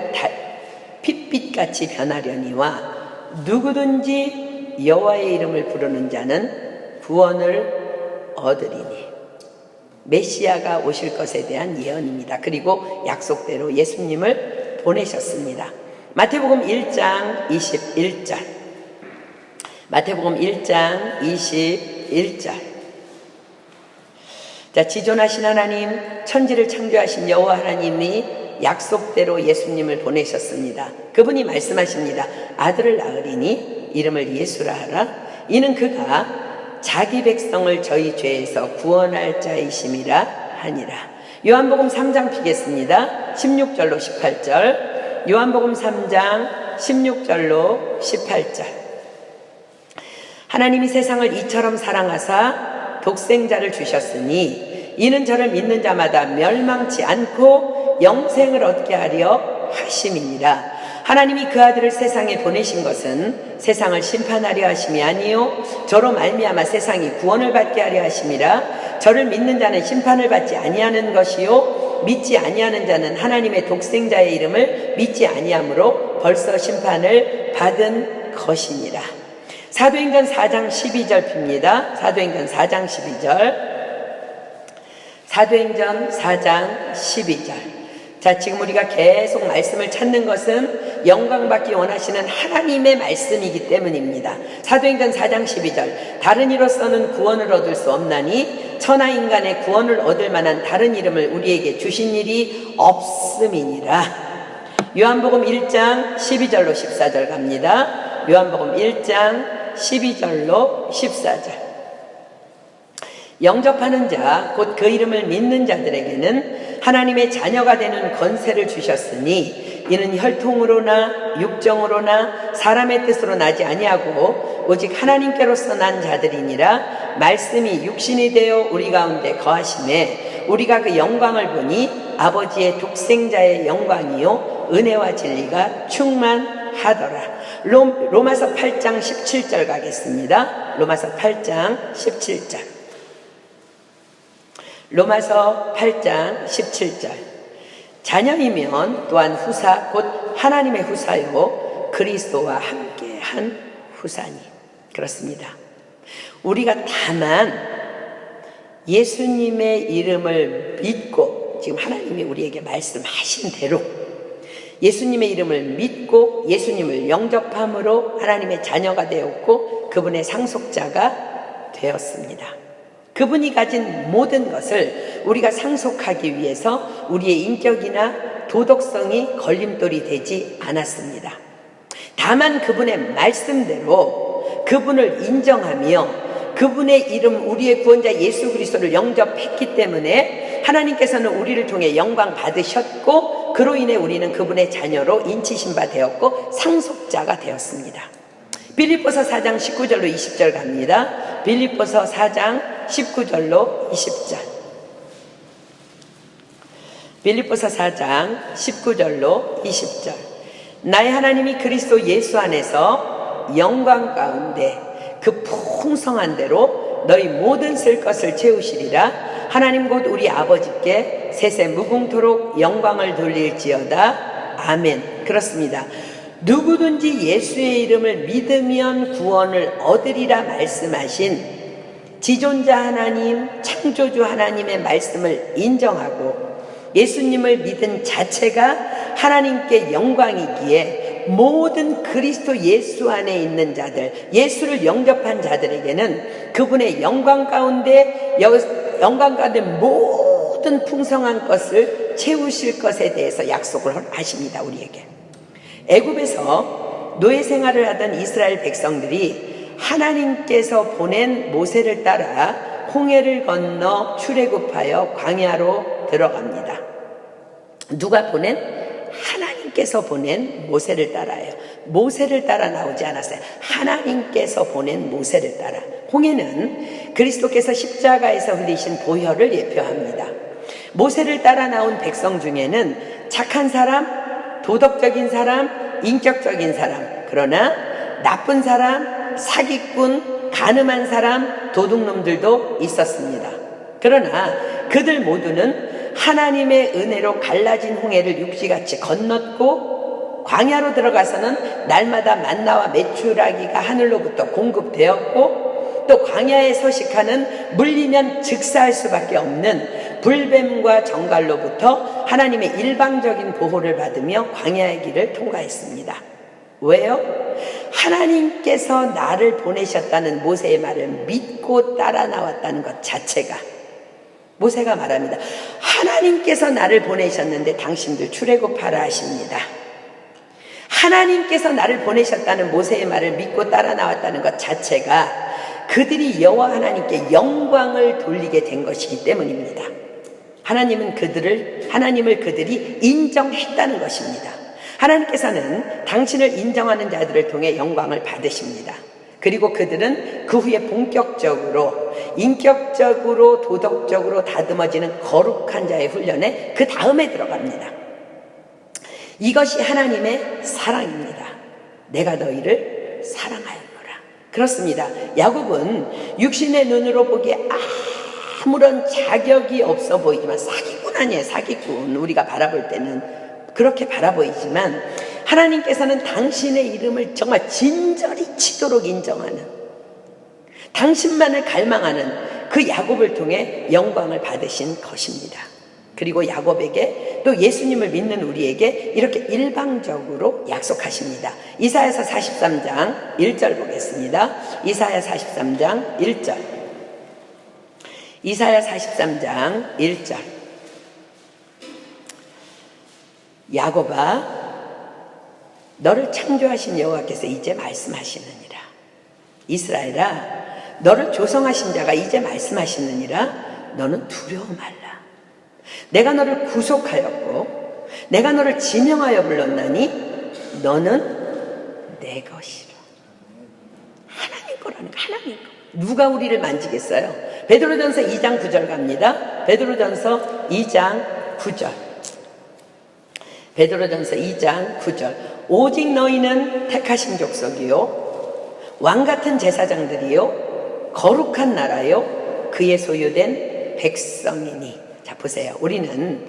핏빛같이 변하려니와 누구든지 여호와의 이름을 부르는 자는 구원을 얻으리니. 메시아가 오실 것에 대한 예언입니다. 그리고 약속대로 예수님을 보내셨습니다. 마태복음 1장 21절. 마태복음 1장 21절. 자, 지존하신 하나님, 천지를 창조하신 여호와 하나님이 약속대로 예수님을 보내셨습니다. 그분이 말씀하십니다. 아들을 낳으리니 이름을 예수라 하라. 이는 그가 자기 백성을 저희 죄에서 구원할 자이심이라 하니라. 요한복음 3장 피겠습니다. 16절로 18절. 요한복음 3장 16절로 18절. 하나님이 세상을 이처럼 사랑하사 독생자를 주셨으니 이는 저를 믿는 자마다 멸망치 않고 영생을 얻게 하려 하심이니라. 하나님이 그 아들을 세상에 보내신 것은 세상을 심판하려 하심이 아니요 저로 말미암아 세상이 구원을 받게 하려 하심이라. 저를 믿는 자는 심판을 받지 아니하는 것이요 믿지 아니하는 자는 하나님의 독생자의 이름을 믿지 아니하므로 벌써 심판을 받은 것이니라. 사도행전 4장 12절 핍니다. 사도행전 4장 12절. 사도행전 4장 12절. 자, 지금 우리가 계속 말씀을 찾는 것은 영광받기 원하시는 하나님의 말씀이기 때문입니다. 사도행전 4장 12절. 다른 이로서는 구원을 얻을 수 없나니 천하 인간의 구원을 얻을 만한 다른 이름을 우리에게 주신 일이 없음이니라. 요한복음 1장 12절로 14절 갑니다. 요한복음 1장 12절로 14절. 영접하는 자, 곧 그 이름을 믿는 자들에게는 하나님의 자녀가 되는 권세를 주셨으니 이는 혈통으로나 육정으로나 사람의 뜻으로 나지 아니하고 오직 하나님께로서 난 자들이니라. 말씀이 육신이 되어 우리 가운데 거하심에 우리가 그 영광을 보니 아버지의 독생자의 영광이요 은혜와 진리가 충만하더라. 로마서 8장 17절 가겠습니다. 로마서 8장 17절. 로마서 8장 17절. 자녀이면 또한 후사 곧 하나님의 후사요 그리스도와 함께한 후사니. 그렇습니다. 우리가 다만 예수님의 이름을 믿고 지금 하나님이 우리에게 말씀하신 대로 예수님의 이름을 믿고 예수님을 영접함으로 하나님의 자녀가 되었고 그분의 상속자가 되었습니다. 그분이 가진 모든 것을 우리가 상속하기 위해서 우리의 인격이나 도덕성이 걸림돌이 되지 않았습니다. 다만 그분의 말씀대로 그분을 인정하며 그분의 이름 우리의 구원자 예수 그리스도를 영접했기 때문에 하나님께서는 우리를 통해 영광 받으셨고 그로 인해 우리는 그분의 자녀로 인치신 바 되었고 상속자가 되었습니다. 빌립보서 4장 19절로 20절 갑니다. 빌립보서 4장 19절로 20절. 빌립보서 4장 19절로 20절. 나의 하나님이 그리스도 예수 안에서 영광 가운데 그 풍성한 대로 너희 모든 쓸 것을 채우시리라. 하나님 곧 우리 아버지께 세세 무궁토록 영광을 돌릴지어다. 아멘. 그렇습니다. 누구든지 예수의 이름을 믿으면 구원을 얻으리라 말씀하신 지존자 하나님, 창조주 하나님의 말씀을 인정하고 예수님을 믿은 자체가 하나님께 영광이기에 모든 그리스도 예수 안에 있는 자들, 예수를 영접한 자들에게는 그분의 영광 가운데 모든 풍성한 것을 채우실 것에 대해서 약속을 하십니다. 우리에게. 애굽에서 노예 생활을 하던 이스라엘 백성들이 하나님께서 보낸 모세를 따라 홍해를 건너 출애굽하여 광야로 들어갑니다. 누가 보낸? 하나님께서 보낸 모세를 따라요. 모세를 따라 나오지 않았어요. 하나님께서 보낸 모세를 따라. 홍해는 그리스도께서 십자가에서 흘리신 보혈을 예표합니다. 모세를 따라 나온 백성 중에는 착한 사람, 도덕적인 사람, 인격적인 사람, 그러나 나쁜 사람, 사기꾼, 가늠한 사람, 도둑놈들도 있었습니다. 그러나 그들 모두는 하나님의 은혜로 갈라진 홍해를 육지같이 건넜고 광야로 들어가서는 날마다 만나와 메추라기가 하늘로부터 공급되었고 또 광야에 서식하는 물리면 즉사할 수밖에 없는 불뱀과 정갈로부터 하나님의 일방적인 보호를 받으며 광야의 길을 통과했습니다. 왜요? 하나님께서 나를 보내셨다는 모세의 말을 믿고 따라 나왔다는 것 자체가. 모세가 말합니다. 하나님께서 나를 보내셨는데 당신들 출애굽하라 하십니다. 하나님께서 나를 보내셨다는 모세의 말을 믿고 따라 나왔다는 것 자체가 그들이 여호와 하나님께 영광을 돌리게 된 것이기 때문입니다. 하나님을 그들이 인정했다는 것입니다. 하나님께서는 당신을 인정하는 자들을 통해 영광을 받으십니다. 그리고 그들은 그 후에 본격적으로 인격적으로 도덕적으로 다듬어지는 거룩한 자의 훈련에 그 다음에 들어갑니다. 이것이 하나님의 사랑입니다. 내가 너희를 사랑하였노라. 그렇습니다. 야곱은 육신의 눈으로 보기에 아무런 자격이 없어 보이지만 사기꾼 아니에요. 사기꾼. 우리가 바라볼 때는 그렇게 바라보이지만 하나님께서는 당신의 이름을 정말 진절이 치도록 인정하는, 당신만을 갈망하는 그 야곱을 통해 영광을 받으신 것입니다. 그리고 야곱에게 또 예수님을 믿는 우리에게 이렇게 일방적으로 약속하십니다. 이사야서 43장 1절 보겠습니다. 이사야 43장 1절. 이사야 43장 1절. 야곱아, 너를 창조하신 여호와께서 이제 말씀하시느니라. 이스라엘아, 너를 조성하신 자가 이제 말씀하시느니라. 너는 두려워 말라. 내가 너를 구속하였고 내가 너를 지명하여 불렀나니 너는 내 것이라. 하나님 거라는 거, 하나님 거. 누가 우리를 만지겠어요? 베드로전서 2장 9절 갑니다. 베드로전서 2장 9절. 베드로전서 2장 9절. 오직 너희는 택하신 족속이요 왕같은 제사장들이요 거룩한 나라요 그의 소유된 백성이니. 자, 보세요. 우리는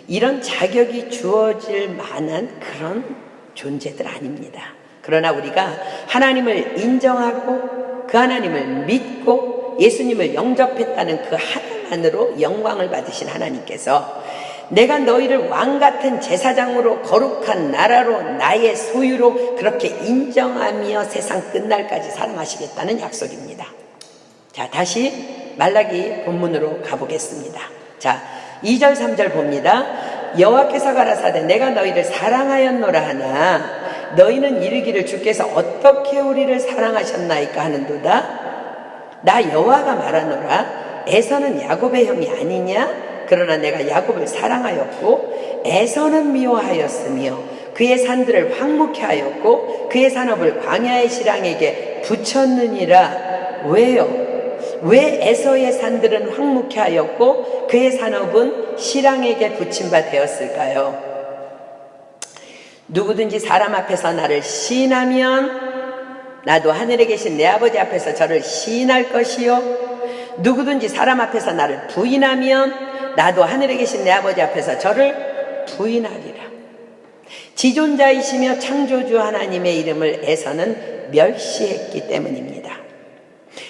이런 자격이 주어질 만한 그런 존재들 아닙니다. 그러나 우리가 하나님을 인정하고 그 하나님을 믿고 예수님을 영접했다는 그 하나만으로 영광을 받으신 하나님께서 내가 너희를 왕같은 제사장으로 거룩한 나라로 나의 소유로 그렇게 인정하며 세상 끝날까지 사랑하시겠다는 약속입니다. 자, 다시 말라기 본문으로 가보겠습니다. 자, 2절 3절 봅니다. 여호와께서 가라사대 내가 너희를 사랑하였노라 하나 너희는 이르기를 주께서 어떻게 우리를 사랑하셨나이까 하는도다. 나 여호와가 말하노라. 에서는 야곱의 형이 아니냐? 그러나 내가 야곱을 사랑하였고 에서는 미워하였으며 그의 산들을 황무케 하였고 그의 산업을 광야의 실랑에게 붙였느니라. 왜요? 왜 에서의 산들은 황무케 하였고 그의 산업은 실랑에게 붙임 바 되었을까요? 누구든지 사람 앞에서 나를 시인하면 나도 하늘에 계신 내 아버지 앞에서 저를 시인할 것이요, 누구든지 사람 앞에서 나를 부인하면 나도 하늘에 계신 내 아버지 앞에서 저를 부인하리라. 지존자이시며 창조주 하나님의 이름을 에서는 멸시했기 때문입니다.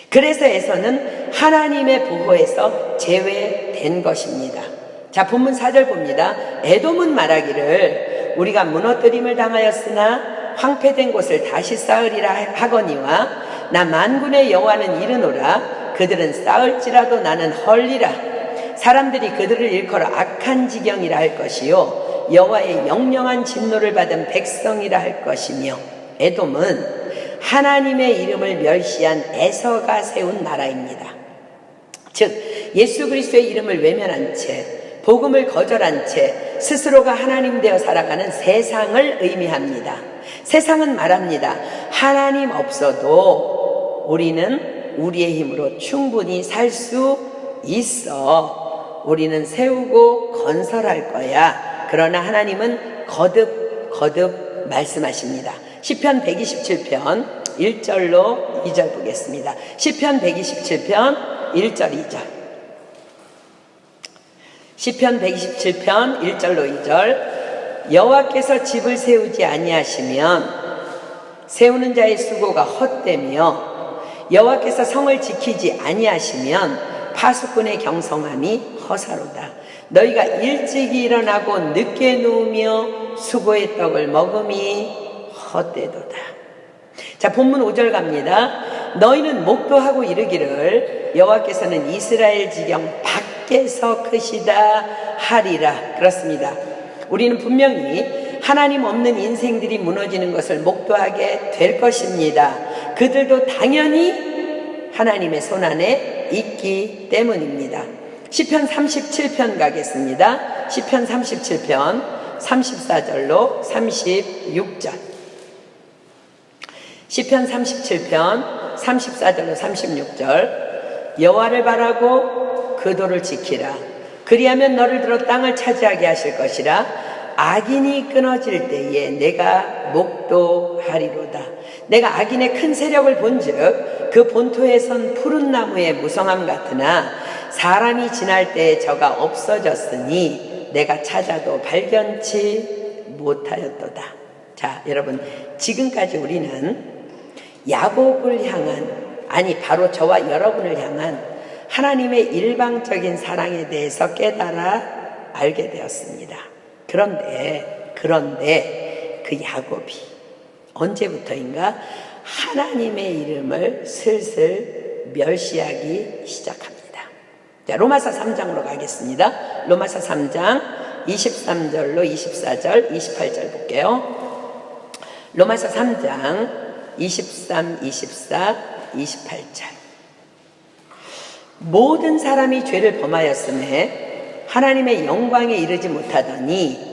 그래서 에서는 하나님의 보호에서 제외된 것입니다. 자, 본문 4절 봅니다. 에돔은 말하기를 우리가 무너뜨림을 당하였으나 황폐된 곳을 다시 쌓으리라 하거니와 나 만군의 여호와는 이르노라. 그들은 쌓을지라도 나는 헐리라. 사람들이 그들을 일컬어 악한 지경이라 할 것이요 여호와의 영영한 진노를 받은 백성이라 할 것이며, 에돔은 하나님의 이름을 멸시한 에서가 세운 나라입니다. 즉 예수 그리스도의 이름을 외면한 채, 복음을 거절한 채 스스로가 하나님 되어 살아가는 세상을 의미합니다. 세상은 말합니다. 하나님 없어도 우리는 우리의 힘으로 충분히 살 수 있어. 우리는 세우고 건설할 거야. 그러나 하나님은 거듭 말씀하십니다. 시편 127편 1절로 2절 보겠습니다. 시편 127편 1절 2절. 시편 127편 1절로 2절. 여호와께서 집을 세우지 아니하시면 세우는 자의 수고가 헛되며 여호와께서 성을 지키지 아니하시면 파수꾼의 경성함이 허사로다. 너희가 일찍이 일어나고 늦게 누우며 수고의 떡을 먹음이 헛되도다. 자, 본문 5절 갑니다. 너희는 목도하고 이르기를 여호와께서는 이스라엘 지경 밖에서 크시다 하리라. 그렇습니다. 우리는 분명히 하나님 없는 인생들이 무너지는 것을 목도하게 될 것입니다. 그들도 당연히 하나님의 손안에 있기 때문입니다. 시편 37편 가겠습니다. 시편 37편 34절로 36절. 시편 37편 34절로 36절. 여호와를 바라고 그 도를 지키라. 그리하면 너를 들어 땅을 차지하게 하실 것이라. 악인이 끊어질 때에 내가 목도하리로다. 내가 악인의 큰 세력을 본즉 그 본토에 선 푸른 나무의 무성함 같으나 사람이 지날 때에 저가 없어졌으니 내가 찾아도 발견치 못하였도다. 자, 여러분, 지금까지 우리는 야곱을 향한, 아니 바로 저와 여러분을 향한 하나님의 일방적인 사랑에 대해서 깨달아 알게 되었습니다. 그런데 그 야곱이 언제부터인가 하나님의 이름을 슬슬 멸시하기 시작합니다. 자, 로마서 3장으로 가겠습니다. 로마서 3장 23절로 24절 28절 볼게요. 로마서 3장 23, 24, 28절. 모든 사람이 죄를 범하였음에 하나님의 영광에 이르지 못하더니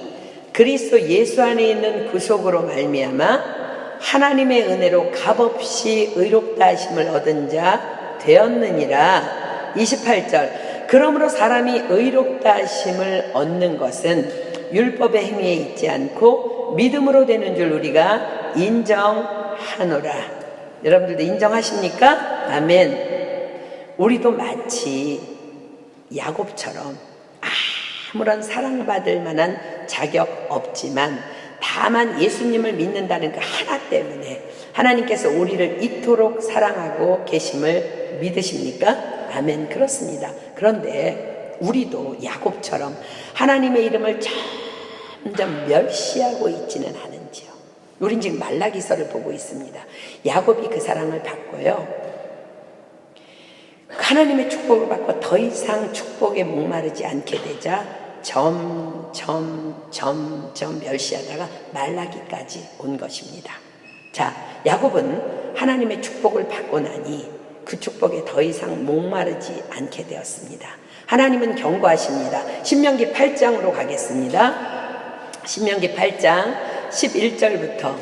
그리스도 예수 안에 있는 구속으로 말미암아 하나님의 은혜로 값없이 의롭다 하심을 얻은 자 되었느니라. 28절. 그러므로 사람이 의롭다 하심을 얻는 것은 율법의 행위에 있지 않고 믿음으로 되는 줄 우리가 인정하노라. 여러분들도 인정하십니까? 아멘. 우리도 마치 야곱처럼 아무런 사랑받을 만한 자격 없지만 다만 예수님을 믿는다는 그 하나 때문에 하나님께서 우리를 이토록 사랑하고 계심을 믿으십니까? 아멘. 그렇습니다. 그런데 우리도 야곱처럼 하나님의 이름을 점점 멸시하고 있지는 않은지요. 우린 지금 말라기서를 보고 있습니다. 야곱이 그 사랑을 받고요, 하나님의 축복을 받고 더 이상 축복에 목마르지 않게 되자 점점 멸시하다가 말라기까지 온 것입니다. 자, 야곱은 하나님의 축복을 받고 나니 그 축복에 더 이상 목마르지 않게 되었습니다. 하나님은 경고하십니다. 신명기 8장으로 가겠습니다. 신명기 8장 11절부터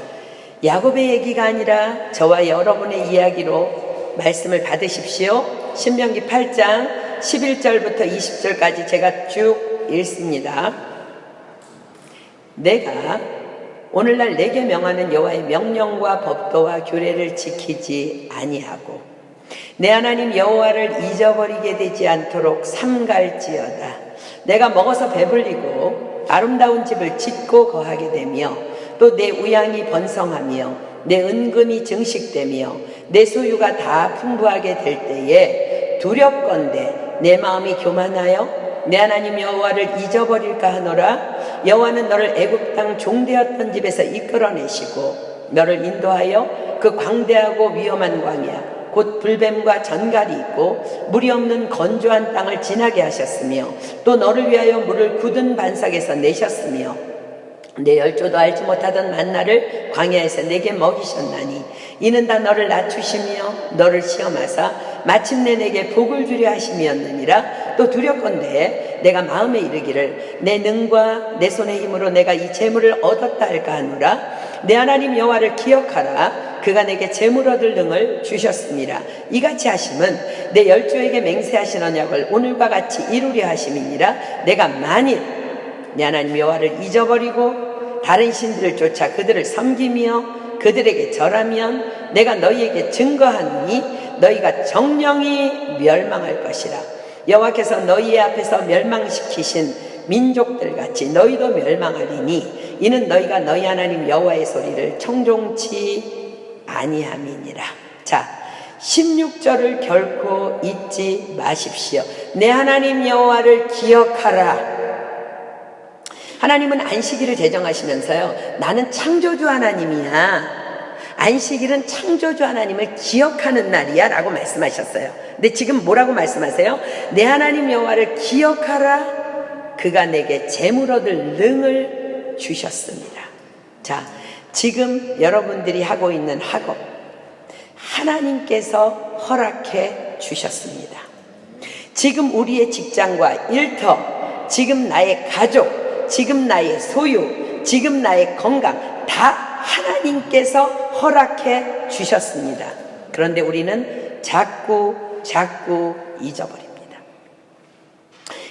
야곱의 얘기가 아니라 저와 여러분의 이야기로 말씀을 받으십시오. 신명기 8장 11절부터 20절까지 제가 쭉 읽습니다. 내가 오늘날 내게 명하는 여호와의 명령과 법도와 규례를 지키지 아니하고 내 하나님 여호와를 잊어버리게 되지 않도록 삼갈지어다. 내가 먹어서 배불리고 아름다운 집을 짓고 거하게 되며 또 내 우양이 번성하며 내 은금이 증식되며 내 소유가 다 풍부하게 될 때에 두렵건대 내 마음이 교만하여 내 하나님 여호와를 잊어버릴까 하노라. 여호와는 너를 애굽 땅 종되었던 집에서 이끌어내시고 너를 인도하여 그 광대하고 위험한 광야 곧 불뱀과 전갈이 있고 물이 없는 건조한 땅을 지나게 하셨으며 또 너를 위하여 물을 굳은 반석에서 내셨으며 내 열조도 알지 못하던 만나를 광야에서 내게 먹이셨나니 이는 다 너를 낮추시며 너를 시험하사 마침내 내게 복을 주려 하심이었느니라. 또 두렵건대 내가 마음에 이르기를 내 능과 내 손의 힘으로 내가 이 재물을 얻었다 할까 하노라. 내 하나님 여호와를 기억하라. 그가 내게 재물 얻을 능을 주셨습니다. 이같이 하심은 내 열조에게 맹세하신 언약을 오늘과 같이 이루려 하심이니라. 내가 만일 내 하나님 여호와를 잊어버리고 다른 신들을 쫓아 그들을 섬기며 그들에게 절하면 내가 너희에게 증거하노니 너희가 정령이 멸망할 것이라. 여호와께서 너희 앞에서 멸망시키신 민족들 같이 너희도 멸망하리니 이는 너희가 너희 하나님 여호와의 소리를 청종치 아니함이니라. 자, 16절을 결코 잊지 마십시오. 내 하나님 여호와를 기억하라. 하나님은 안식일을 제정하시면서요, 나는 창조주 하나님이야, 안식일은 창조주 하나님을 기억하는 날이야 라고 말씀하셨어요. 근데 지금 뭐라고 말씀하세요? 내 하나님 여호와를 기억하라. 그가 내게 재물 얻을 능을 주셨습니다. 자, 지금 여러분들이 하고 있는 학업 하나님께서 허락해 주셨습니다. 지금 우리의 직장과 일터, 지금 나의 가족, 지금 나의 소유, 지금 나의 건강 다 하나님께서 허락해 주셨습니다. 그런데 우리는 자꾸 잊어버립니다.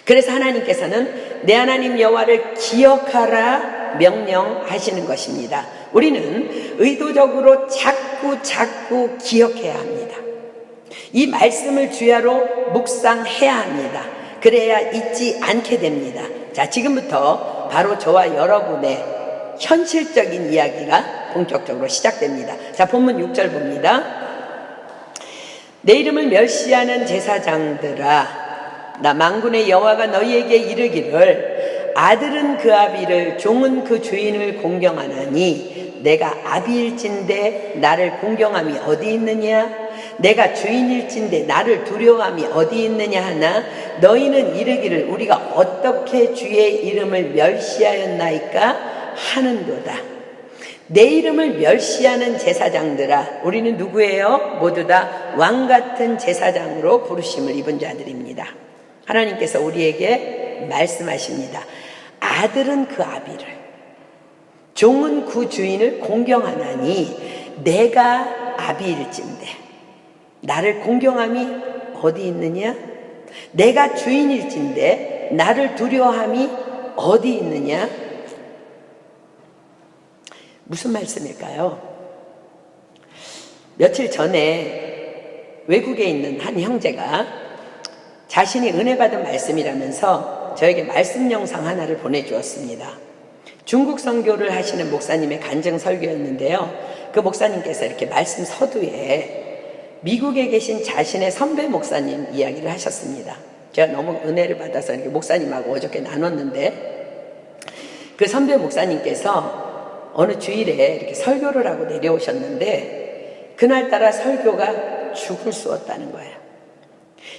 그래서 하나님께서는 내 하나님 여호와를 기억하라 명령하시는 것입니다. 우리는 의도적으로 자꾸 기억해야 합니다. 이 말씀을 주야로 묵상해야 합니다. 그래야 잊지 않게 됩니다. 자, 지금부터 바로 저와 여러분의 현실적인 이야기가 본격적으로 시작됩니다. 자, 본문 6절 봅니다. 내 이름을 멸시하는 제사장들아, 나 만군의 여호와가 너희에게 이르기를 아들은 그 아비를 종은 그 주인을 공경하나니 내가 아비일진데 나를 공경함이 어디 있느냐? 내가 주인일진데 나를 두려워함이 어디 있느냐 하나 너희는 이르기를 우리가 어떻게 주의 이름을 멸시하였나이까 하는도다. 내 이름을 멸시하는 제사장들아, 우리는 누구예요? 모두 다 왕같은 제사장으로 부르심을 입은 자들입니다. 하나님께서 우리에게 말씀하십니다. 아들은 그 아비를, 종은 그 주인을 공경하나니 내가 아비일진데 나를 공경함이 어디 있느냐? 내가 주인일진데 나를 두려워함이 어디 있느냐? 무슨 말씀일까요? 며칠 전에 외국에 있는 한 형제가 자신이 은혜 받은 말씀이라면서 저에게 말씀 영상 하나를 보내주었습니다. 중국 선교를 하시는 목사님의 간증 설교였는데요. 그 목사님께서 이렇게 말씀 서두에 미국에 계신 자신의 선배 목사님 이야기를 하셨습니다. 제가 너무 은혜를 받아서 이렇게 목사님하고 어저께 나눴는데, 그 선배 목사님께서 어느 주일에 이렇게 설교를 하고 내려오셨는데 그날따라 설교가 죽을 쑤었다는 거예요.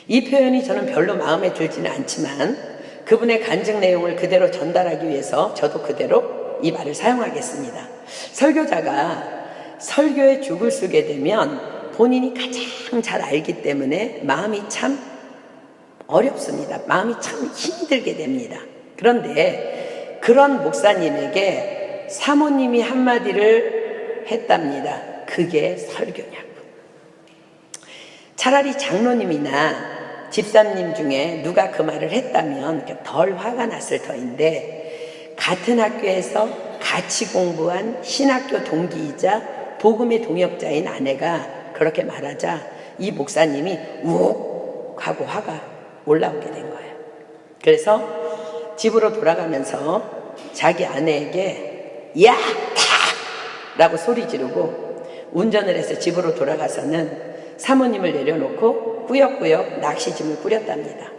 이 표현이 저는 별로 마음에 들지는 않지만 그분의 간증 내용을 그대로 전달하기 위해서 저도 그대로 이 말을 사용하겠습니다. 설교자가 설교에 죽을 쓰게 되면 본인이 가장 잘 알기 때문에 마음이 참 어렵습니다. 마음이 참 힘이 들게 됩니다. 그런데 그런 목사님에게 사모님이 한마디를 했답니다. 그게 설교냐고. 차라리 장로님이나 집사님 중에 누가 그 말을 했다면 덜 화가 났을 터인데, 같은 학교에서 같이 공부한 신학교 동기이자 복음의 동역자인 아내가 그렇게 말하자 이 목사님이 욱 하고 화가 올라오게 된 거예요. 그래서 집으로 돌아가면서 자기 아내에게 야! 타! 라고 소리 지르고 운전을 해서 집으로 돌아가서는 사모님을 내려놓고 꾸역꾸역 낚시짐을 꾸렸답니다.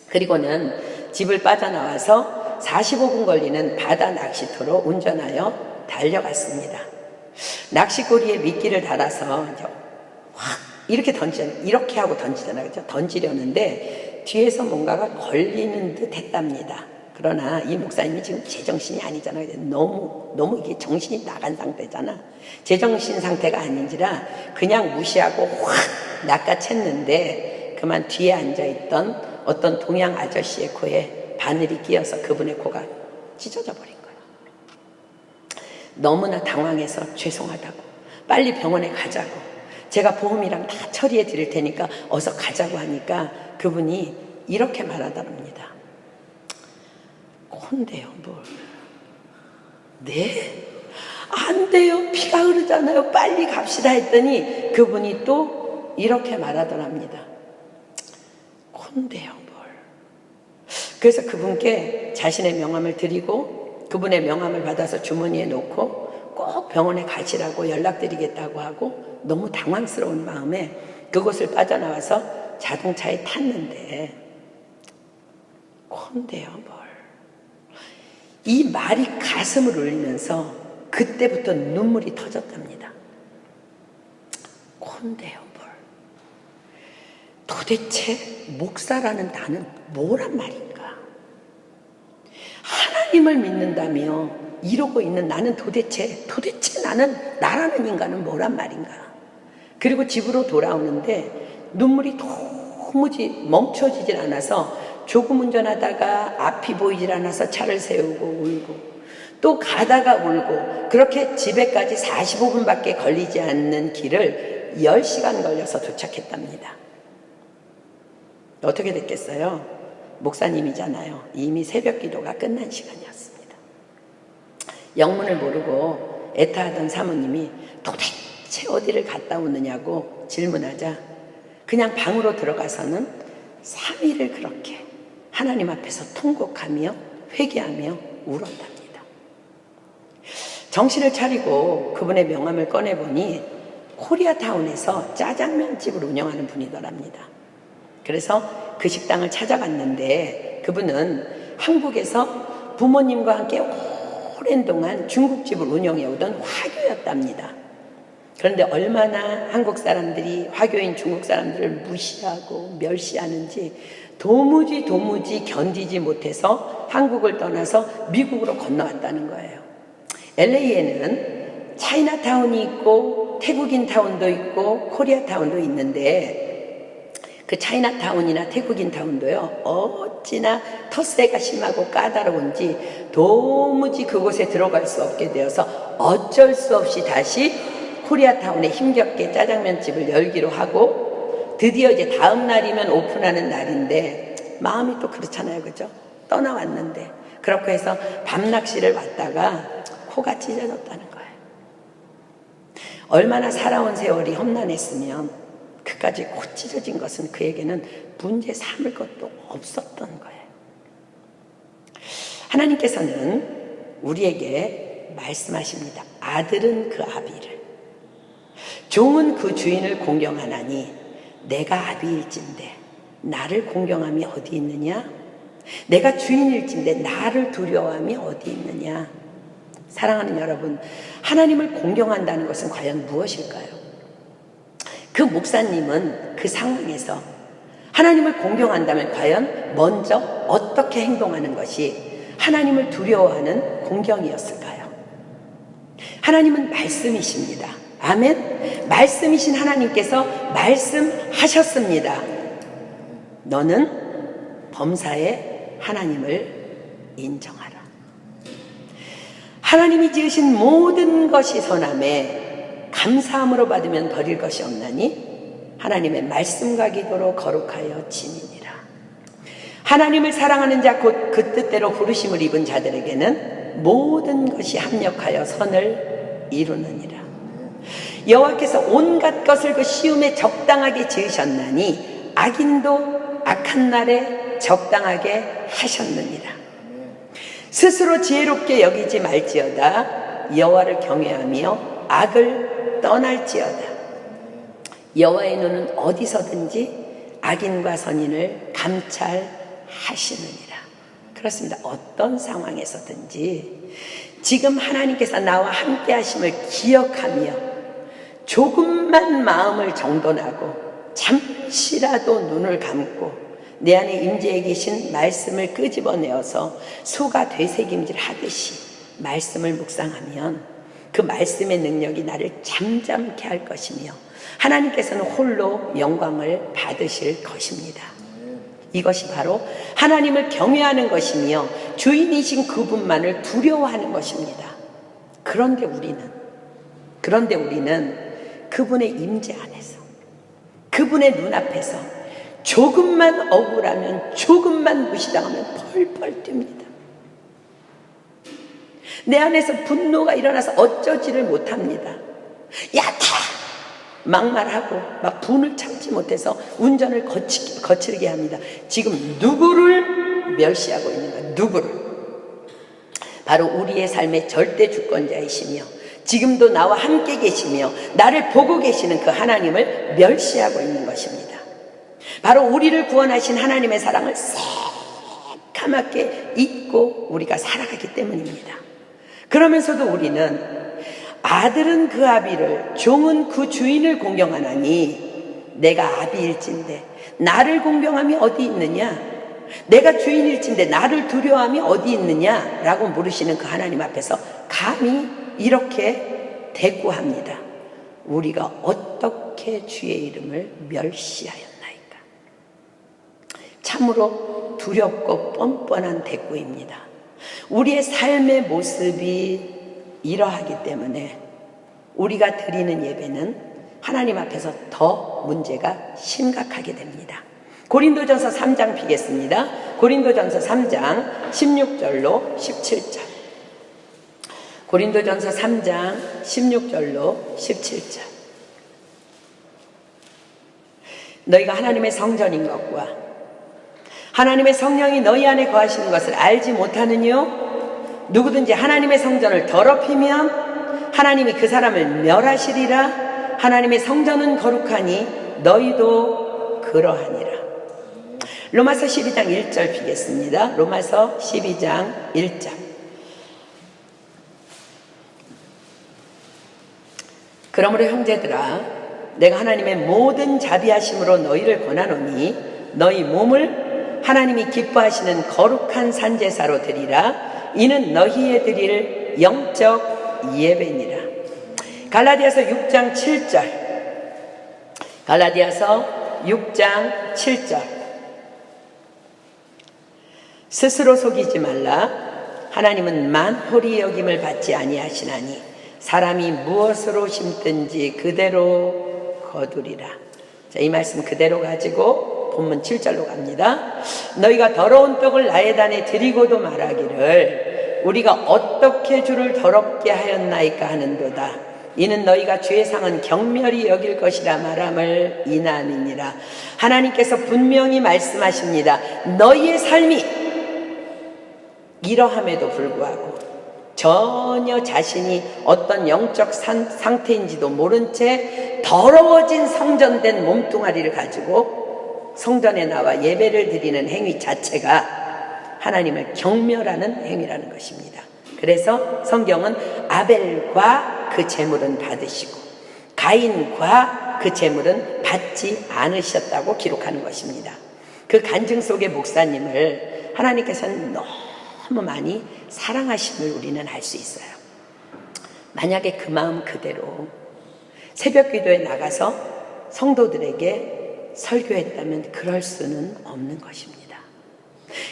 그리고는 집을 빠져나와서 45분 걸리는 바다 낚시터로 운전하여 달려갔습니다. 낚시고리에 미끼를 달아서 확 이렇게 이렇게 하고 던지잖아요. 그렇죠? 던지려는데 뒤에서 뭔가가 걸리는 듯 했답니다. 그러나 이 목사님이 지금 제정신이 아니잖아요. 너무 이게 정신이 나간 상태잖아. 제정신 상태가 아닌지라 그냥 무시하고 확 낚아챘는데 그만 뒤에 앉아있던 어떤 동양 아저씨의 코에 바늘이 끼어서 그분의 코가 찢어져 버린 거예요. 너무나 당황해서 죄송하다고, 빨리 병원에 가자고, 제가 보험이랑 다 처리해 드릴 테니까 어서 가자고 하니까 그분이 이렇게 말하더랍니다. 콘데요, 뭘? 네? 안 돼요. 피가 흐르잖아요. 빨리 갑시다 했더니 그분이 또 이렇게 말하더랍니다. 콘데요, 뭘? 그래서 그분께 자신의 명함을 드리고 그분의 명함을 받아서 주머니에 놓고 꼭 병원에 가시라고 연락드리겠다고 하고 너무 당황스러운 마음에 그곳을 빠져나와서 자동차에 탔는데 콘데요, 뭘? 이 말이 가슴을 울리면서 그때부터 눈물이 터졌답니다. 콘데요, 뭘? 도대체 목사라는 단은 뭐란 말인가? 하나님을 믿는다며 이러고 있는 나는 도대체 나는 나라는 인간은 뭐란 말인가? 그리고 집으로 돌아오는데 눈물이 도무지 멈춰지질 않아서 조금 운전하다가 앞이 보이질 않아서 차를 세우고 울고 또 가다가 울고 그렇게 집에까지 45분밖에 걸리지 않는 길을 10시간 걸려서 도착했답니다. 어떻게 됐겠어요? 목사님이잖아요. 이미 새벽 기도가 끝난 시간이었습니다. 영문을 모르고 애타하던 사모님이 도대체 어디를 갔다 오느냐고 질문하자 그냥 방으로 들어가서는 3일을 그렇게 하나님 앞에서 통곡하며 회개하며 울었답니다. 정신을 차리고 그분의 명함을 꺼내보니 코리아타운에서 짜장면집을 운영하는 분이더랍니다. 그래서 그 식당을 찾아갔는데 그분은 한국에서 부모님과 함께 오랜 동안 중국집을 운영해 오던 화교였답니다. 그런데 얼마나 한국 사람들이 화교인 중국 사람들을 무시하고 멸시하는지 도무지 견디지 못해서 한국을 떠나서 미국으로 건너왔다는 거예요. LA에는 차이나타운이 있고 태국인 타운도 있고 코리아타운도 있는데 그 차이나타운이나 태국인 타운도요 어찌나 텃세가 심하고 까다로운지 도무지 그곳에 들어갈 수 없게 되어서 어쩔 수 없이 다시 코리아타운에 힘겹게 짜장면집을 열기로 하고 드디어 이제 다음 날이면 오픈하는 날인데 마음이 또 그렇잖아요, 그죠? 떠나왔는데 그렇게 해서 밤낚시를 왔다가 코가 찢어졌다는 거예요. 얼마나 살아온 세월이 험난했으면 그까지 코 찢어진 것은 그에게는 문제 삼을 것도 없었던 거예요. 하나님께서는 우리에게 말씀하십니다. 아들은 그 아비를, 종은 그 주인을 공경하나니 내가 아비일진데 나를 공경함이 어디 있느냐? 내가 주인일진데 나를 두려워함이 어디 있느냐? 사랑하는 여러분, 하나님을 공경한다는 것은 과연 무엇일까요? 그 목사님은 그 상황에서 하나님을 공경한다면 과연 먼저 어떻게 행동하는 것이 하나님을 두려워하는 공경이었을까요? 하나님은 말씀이십니다. 아멘. 말씀이신 하나님께서 말씀하셨습니다. 너는 범사에 하나님을 인정하라. 하나님이 지으신 모든 것이 선함에 감사함으로 받으면 버릴 것이 없나니 하나님의 말씀과 기도로 거룩하여 지니니라. 하나님을 사랑하는 자 곧 그 뜻대로 부르심을 입은 자들에게는 모든 것이 합력하여 선을 이루느니라. 여호와께서 온갖 것을 그 시음에 적당하게 지으셨나니 악인도 악한 날에 적당하게 하셨느니라. 스스로 지혜롭게 여기지 말지어다. 여호와를 경외하며 악을 떠날지어다. 여호와의 눈은 어디서든지 악인과 선인을 감찰하시느니라. 그렇습니다. 어떤 상황에서든지 지금 하나님께서 나와 함께 하심을 기억하며 조금만 마음을 정돈하고 잠시라도 눈을 감고 내 안에 임재해 계신 말씀을 끄집어내어서 소가 되새김질 하듯이 말씀을 묵상하면 그 말씀의 능력이 나를 잠잠케 할 것이며 하나님께서는 홀로 영광을 받으실 것입니다. 이것이 바로 하나님을 경외하는 것이며 주인이신 그분만을 두려워하는 것입니다. 그런데 우리는 그분의 임재 안에서, 그분의 눈앞에서 조금만 억울하면, 조금만 무시당하면 펄펄 뜁니다. 내 안에서 분노가 일어나서 어쩌지를 못합니다. 야타! 막말하고 막 분을 참지 못해서 운전을 거칠게 합니다. 지금 누구를 멸시하고 있는가? 누구를? 바로 우리의 삶의 절대 주권자이시며 지금도 나와 함께 계시며 나를 보고 계시는 그 하나님을 멸시하고 있는 것입니다. 바로 우리를 구원하신 하나님의 사랑을 새카맣게 잊고 우리가 살아가기 때문입니다. 그러면서도 우리는 아들은 그 아비를, 종은 그 주인을 공경하나니 내가 아비일진데 나를 공경함이 어디 있느냐? 내가 주인일진데 나를 두려워함이 어디 있느냐? 라고 물으시는 그 하나님 앞에서 감히 이렇게 대꾸합니다. 우리가 어떻게 주의 이름을 멸시하였나이까? 참으로 두렵고 뻔뻔한 대꾸입니다. 우리의 삶의 모습이 이러하기 때문에 우리가 드리는 예배는 하나님 앞에서 더 문제가 심각하게 됩니다. 고린도전서 3장 비겠습니다. 고린도전서 3장 16절로 17절. 고린도전서 3장 16절로 17절. 너희가 하나님의 성전인 것과 하나님의 성령이 너희 안에 거하시는 것을 알지 못하느뇨? 누구든지 하나님의 성전을 더럽히면 하나님이 그 사람을 멸하시리라. 하나님의 성전은 거룩하니 너희도 그러하니라. 로마서 12장 1절 비겠습니다. 로마서 12장 1절. 그러므로 형제들아, 내가 하나님의 모든 자비하심으로 너희를 권하노니 너희 몸을 하나님이 기뻐하시는 거룩한 산제사로 드리라. 이는 너희의 드릴 영적 예배니라. 갈라디아서 6장 7절. 갈라디아서 6장 7절. 스스로 속이지 말라. 하나님은 만홀히 여김을 받지 아니하시나니 사람이 무엇으로 심든지 그대로 거두리라. 자, 이 말씀 그대로 가지고 본문 7절로 갑니다. 너희가 더러운 떡을 나의 단에 드리고도 말하기를 우리가 어떻게 주를 더럽게 하였나이까 하는도다. 이는 너희가 주의 상은 경멸히 여길 것이라 말함을 인함이니라. 하나님께서 분명히 말씀하십니다. 너희의 삶이 이러함에도 불구하고 전혀 자신이 어떤 영적 상태인지도 모른 채 더러워진 성전된 몸뚱아리를 가지고 성전에 나와 예배를 드리는 행위 자체가 하나님을 경멸하는 행위라는 것입니다. 그래서 성경은 아벨과 그 제물은 받으시고 가인과 그 제물은 받지 않으셨다고 기록하는 것입니다. 그 간증 속의 목사님을 하나님께서는 너무 많이 사랑하심을 우리는 알 수 있어요. 만약에 그 마음 그대로 새벽 기도에 나가서 성도들에게 설교했다면 그럴 수는 없는 것입니다.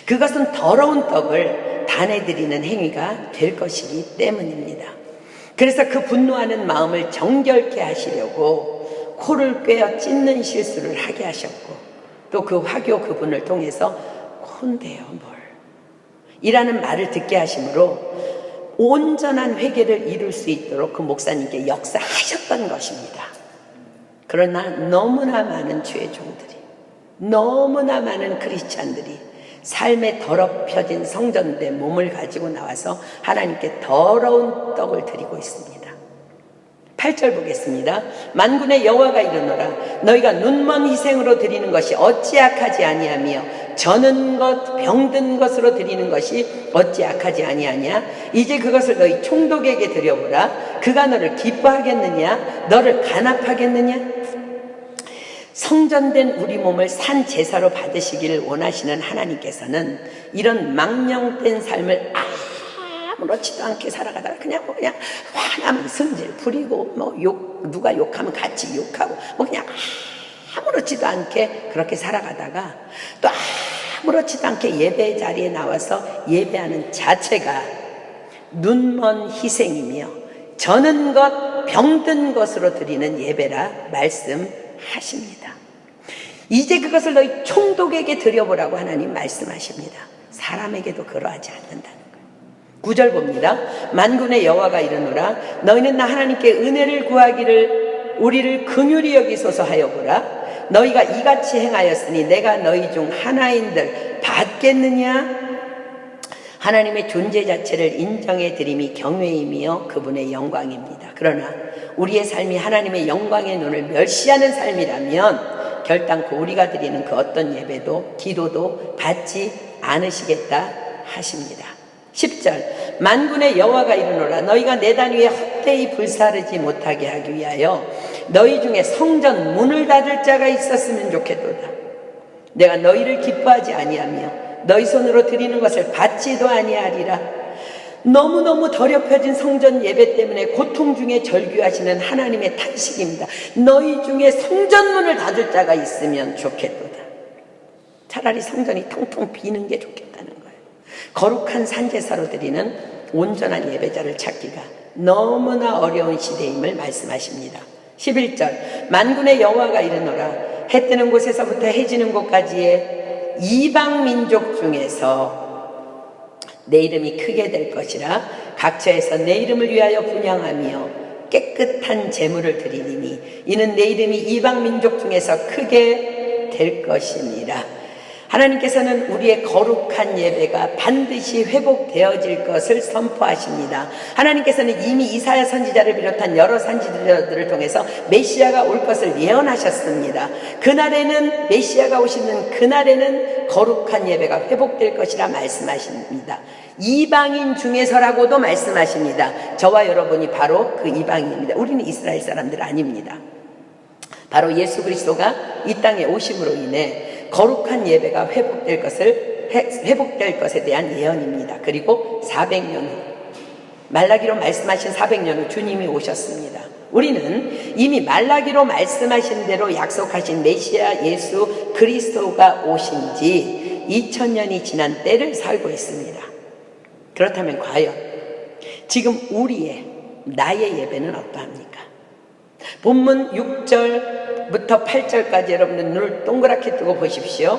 그것은 더러운 떡을 단에 드리는 행위가 될 것이기 때문입니다. 그래서 그 분노하는 마음을 정결케 하시려고 코를 꿰어 찢는 실수를 하게 하셨고, 또 그 화교 그분을 통해서 콘대요 뭘 이라는 말을 듣게 하심으로 온전한 회개를 이룰 수 있도록 그 목사님께 역사하셨던 것입니다. 그러나 너무나 많은 주의 종들이, 너무나 많은 크리스찬들이 삶에 더럽혀진 성전대 몸을 가지고 나와서 하나님께 더러운 떡을 드리고 있습니다. 8절 보겠습니다. 만군의 여호와가 이르노라 너희가 눈먼 희생으로 드리는 것이 어찌 악하지 아니하며 저는 것 병든 것으로 드리는 것이 어찌 악하지 아니하냐. 이제 그것을 너희 총독에게 드려보라. 그가 너를 기뻐하겠느냐 너를 간합하겠느냐. 성전된 우리 몸을 산 제사로 받으시기를 원하시는 하나님께서는 이런 망령된 삶을 아무렇지도 않게 살아가다가 그냥 화나면 성질 부리고 누가 욕하면 같이 욕하고 그냥 아무렇지도 않게 그렇게 살아가다가 또 아무렇지도 않게 예배 자리에 나와서 예배하는 자체가 눈먼 희생이며 저는 것 병든 것으로 드리는 예배라 말씀하십니다. 이제 그것을 너희 총독에게 드려보라고 하나님 말씀하십니다. 사람에게도 그러하지 않는다는 9절 봅니다. 만군의 여호와가 이르노라 너희는 나 하나님께 은혜를 구하기를 우리를 긍휼히 여기소서 하여 보라. 너희가 이같이 행하였으니 내가 너희 중 하나인들 받겠느냐. 하나님의 존재 자체를 인정해 드림이 경외이며 그분의 영광입니다. 그러나 우리의 삶이 하나님의 영광의 눈을 멸시하는 삶이라면 결단코 우리가 드리는 그 어떤 예배도 기도도 받지 않으시겠다 하십니다. 10절 만군의 여호와가 이르노라 너희가 내 단 위에 헛되이 불사르지 못하게 하기 위하여 너희 중에 성전 문을 닫을 자가 있었으면 좋겠도다. 내가 너희를 기뻐하지 아니하며 너희 손으로 드리는 것을 받지도 아니하리라. 너무너무 더럽혀진 성전 예배 때문에 고통 중에 절규하시는 하나님의 탄식입니다. 너희 중에 성전 문을 닫을 자가 있으면 좋겠도다. 차라리 성전이 텅텅 비는 게 좋겠다는 거예요. 거룩한 산제사로 드리는 온전한 예배자를 찾기가 너무나 어려운 시대임을 말씀하십니다. 11절 만군의 여호와가 이르노라 해 뜨는 곳에서부터 해 지는 곳까지의 이방 민족 중에서 내 이름이 크게 될 것이라 각처에서 내 이름을 위하여 분향하며 깨끗한 제물을 드리리니 이는 내 이름이 이방 민족 중에서 크게 될 것이니라. 하나님께서는 우리의 거룩한 예배가 반드시 회복되어질 것을 선포하십니다. 하나님께서는 이미 이사야 선지자를 비롯한 여러 선지자들을 통해서 메시아가 올 것을 예언하셨습니다. 그날에는 메시아가 오시는 그날에는 거룩한 예배가 회복될 것이라 말씀하십니다. 이방인 중에서라고도 말씀하십니다. 저와 여러분이 바로 그 이방인입니다. 우리는 이스라엘 사람들 아닙니다. 바로 예수 그리스도가 이 땅에 오심으로 인해 거룩한 예배가 회복될 것에 대한 예언입니다. 그리고 400년 후 말라기로 말씀하신 400년 후 주님이 오셨습니다. 우리는 이미 말라기로 말씀하신 대로 약속하신 메시아 예수 그리스도가 오신 지 2000년이 지난 때를 살고 있습니다. 그렇다면 과연 지금 나의 예배는 어떠합니까? 본문 6절부터 8절까지 여러분들 눈을 동그랗게 뜨고 보십시오.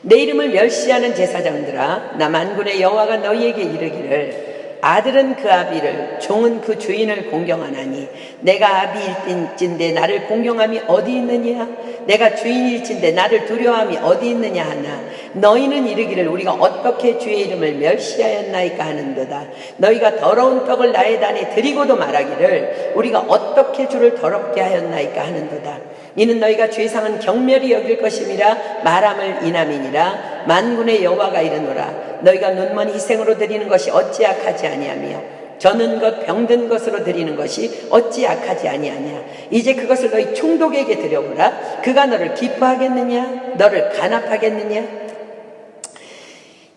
내 이름을 멸시하는 제사장들아 나 만군의 여호와가 너희에게 이르기를 아들은 그 아비를 종은 그 주인을 공경하나니 내가 아비일진데 나를 공경함이 어디 있느냐 내가 주인일진데 나를 두려워함이 어디 있느냐 하나 너희는 이르기를 우리가 어떻게 주의 이름을 멸시하였나이까 하는도다. 너희가 더러운 떡을 나의 단에 드리고도 말하기를 우리가 어떻게 주를 더럽게 하였나이까 하는도다. 이는 너희가 죄상은 경멸히 여길 것임이라 말함을 인함이니라. 만군의 여호와가 이르노라 너희가 눈먼 희생으로 드리는 것이 어찌 악하지 아니하며 저는 것 병든 것으로 드리는 것이 어찌 악하지 아니하냐. 이제 그것을 너희 총독에게 드려보라. 그가 너를 기뻐하겠느냐 너를 간합하겠느냐.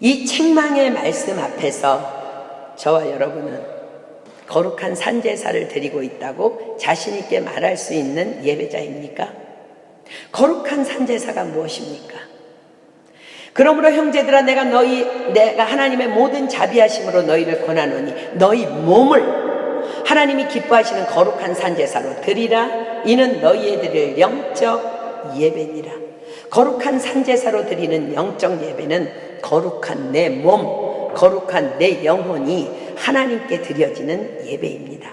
이 책망의 말씀 앞에서 저와 여러분은 거룩한 산제사를 드리고 있다고 자신 있게 말할 수 있는 예배자입니까? 거룩한 산제사가 무엇입니까? 그러므로 형제들아 내가 하나님의 모든 자비하심으로 너희를 권하노니 너희 몸을 하나님이 기뻐하시는 거룩한 산제사로 드리라. 이는 너희에 드릴 영적 예배니라. 거룩한 산제사로 드리는 영적 예배는 거룩한 내 몸, 거룩한 내 영혼이 하나님께 드려지는 예배입니다.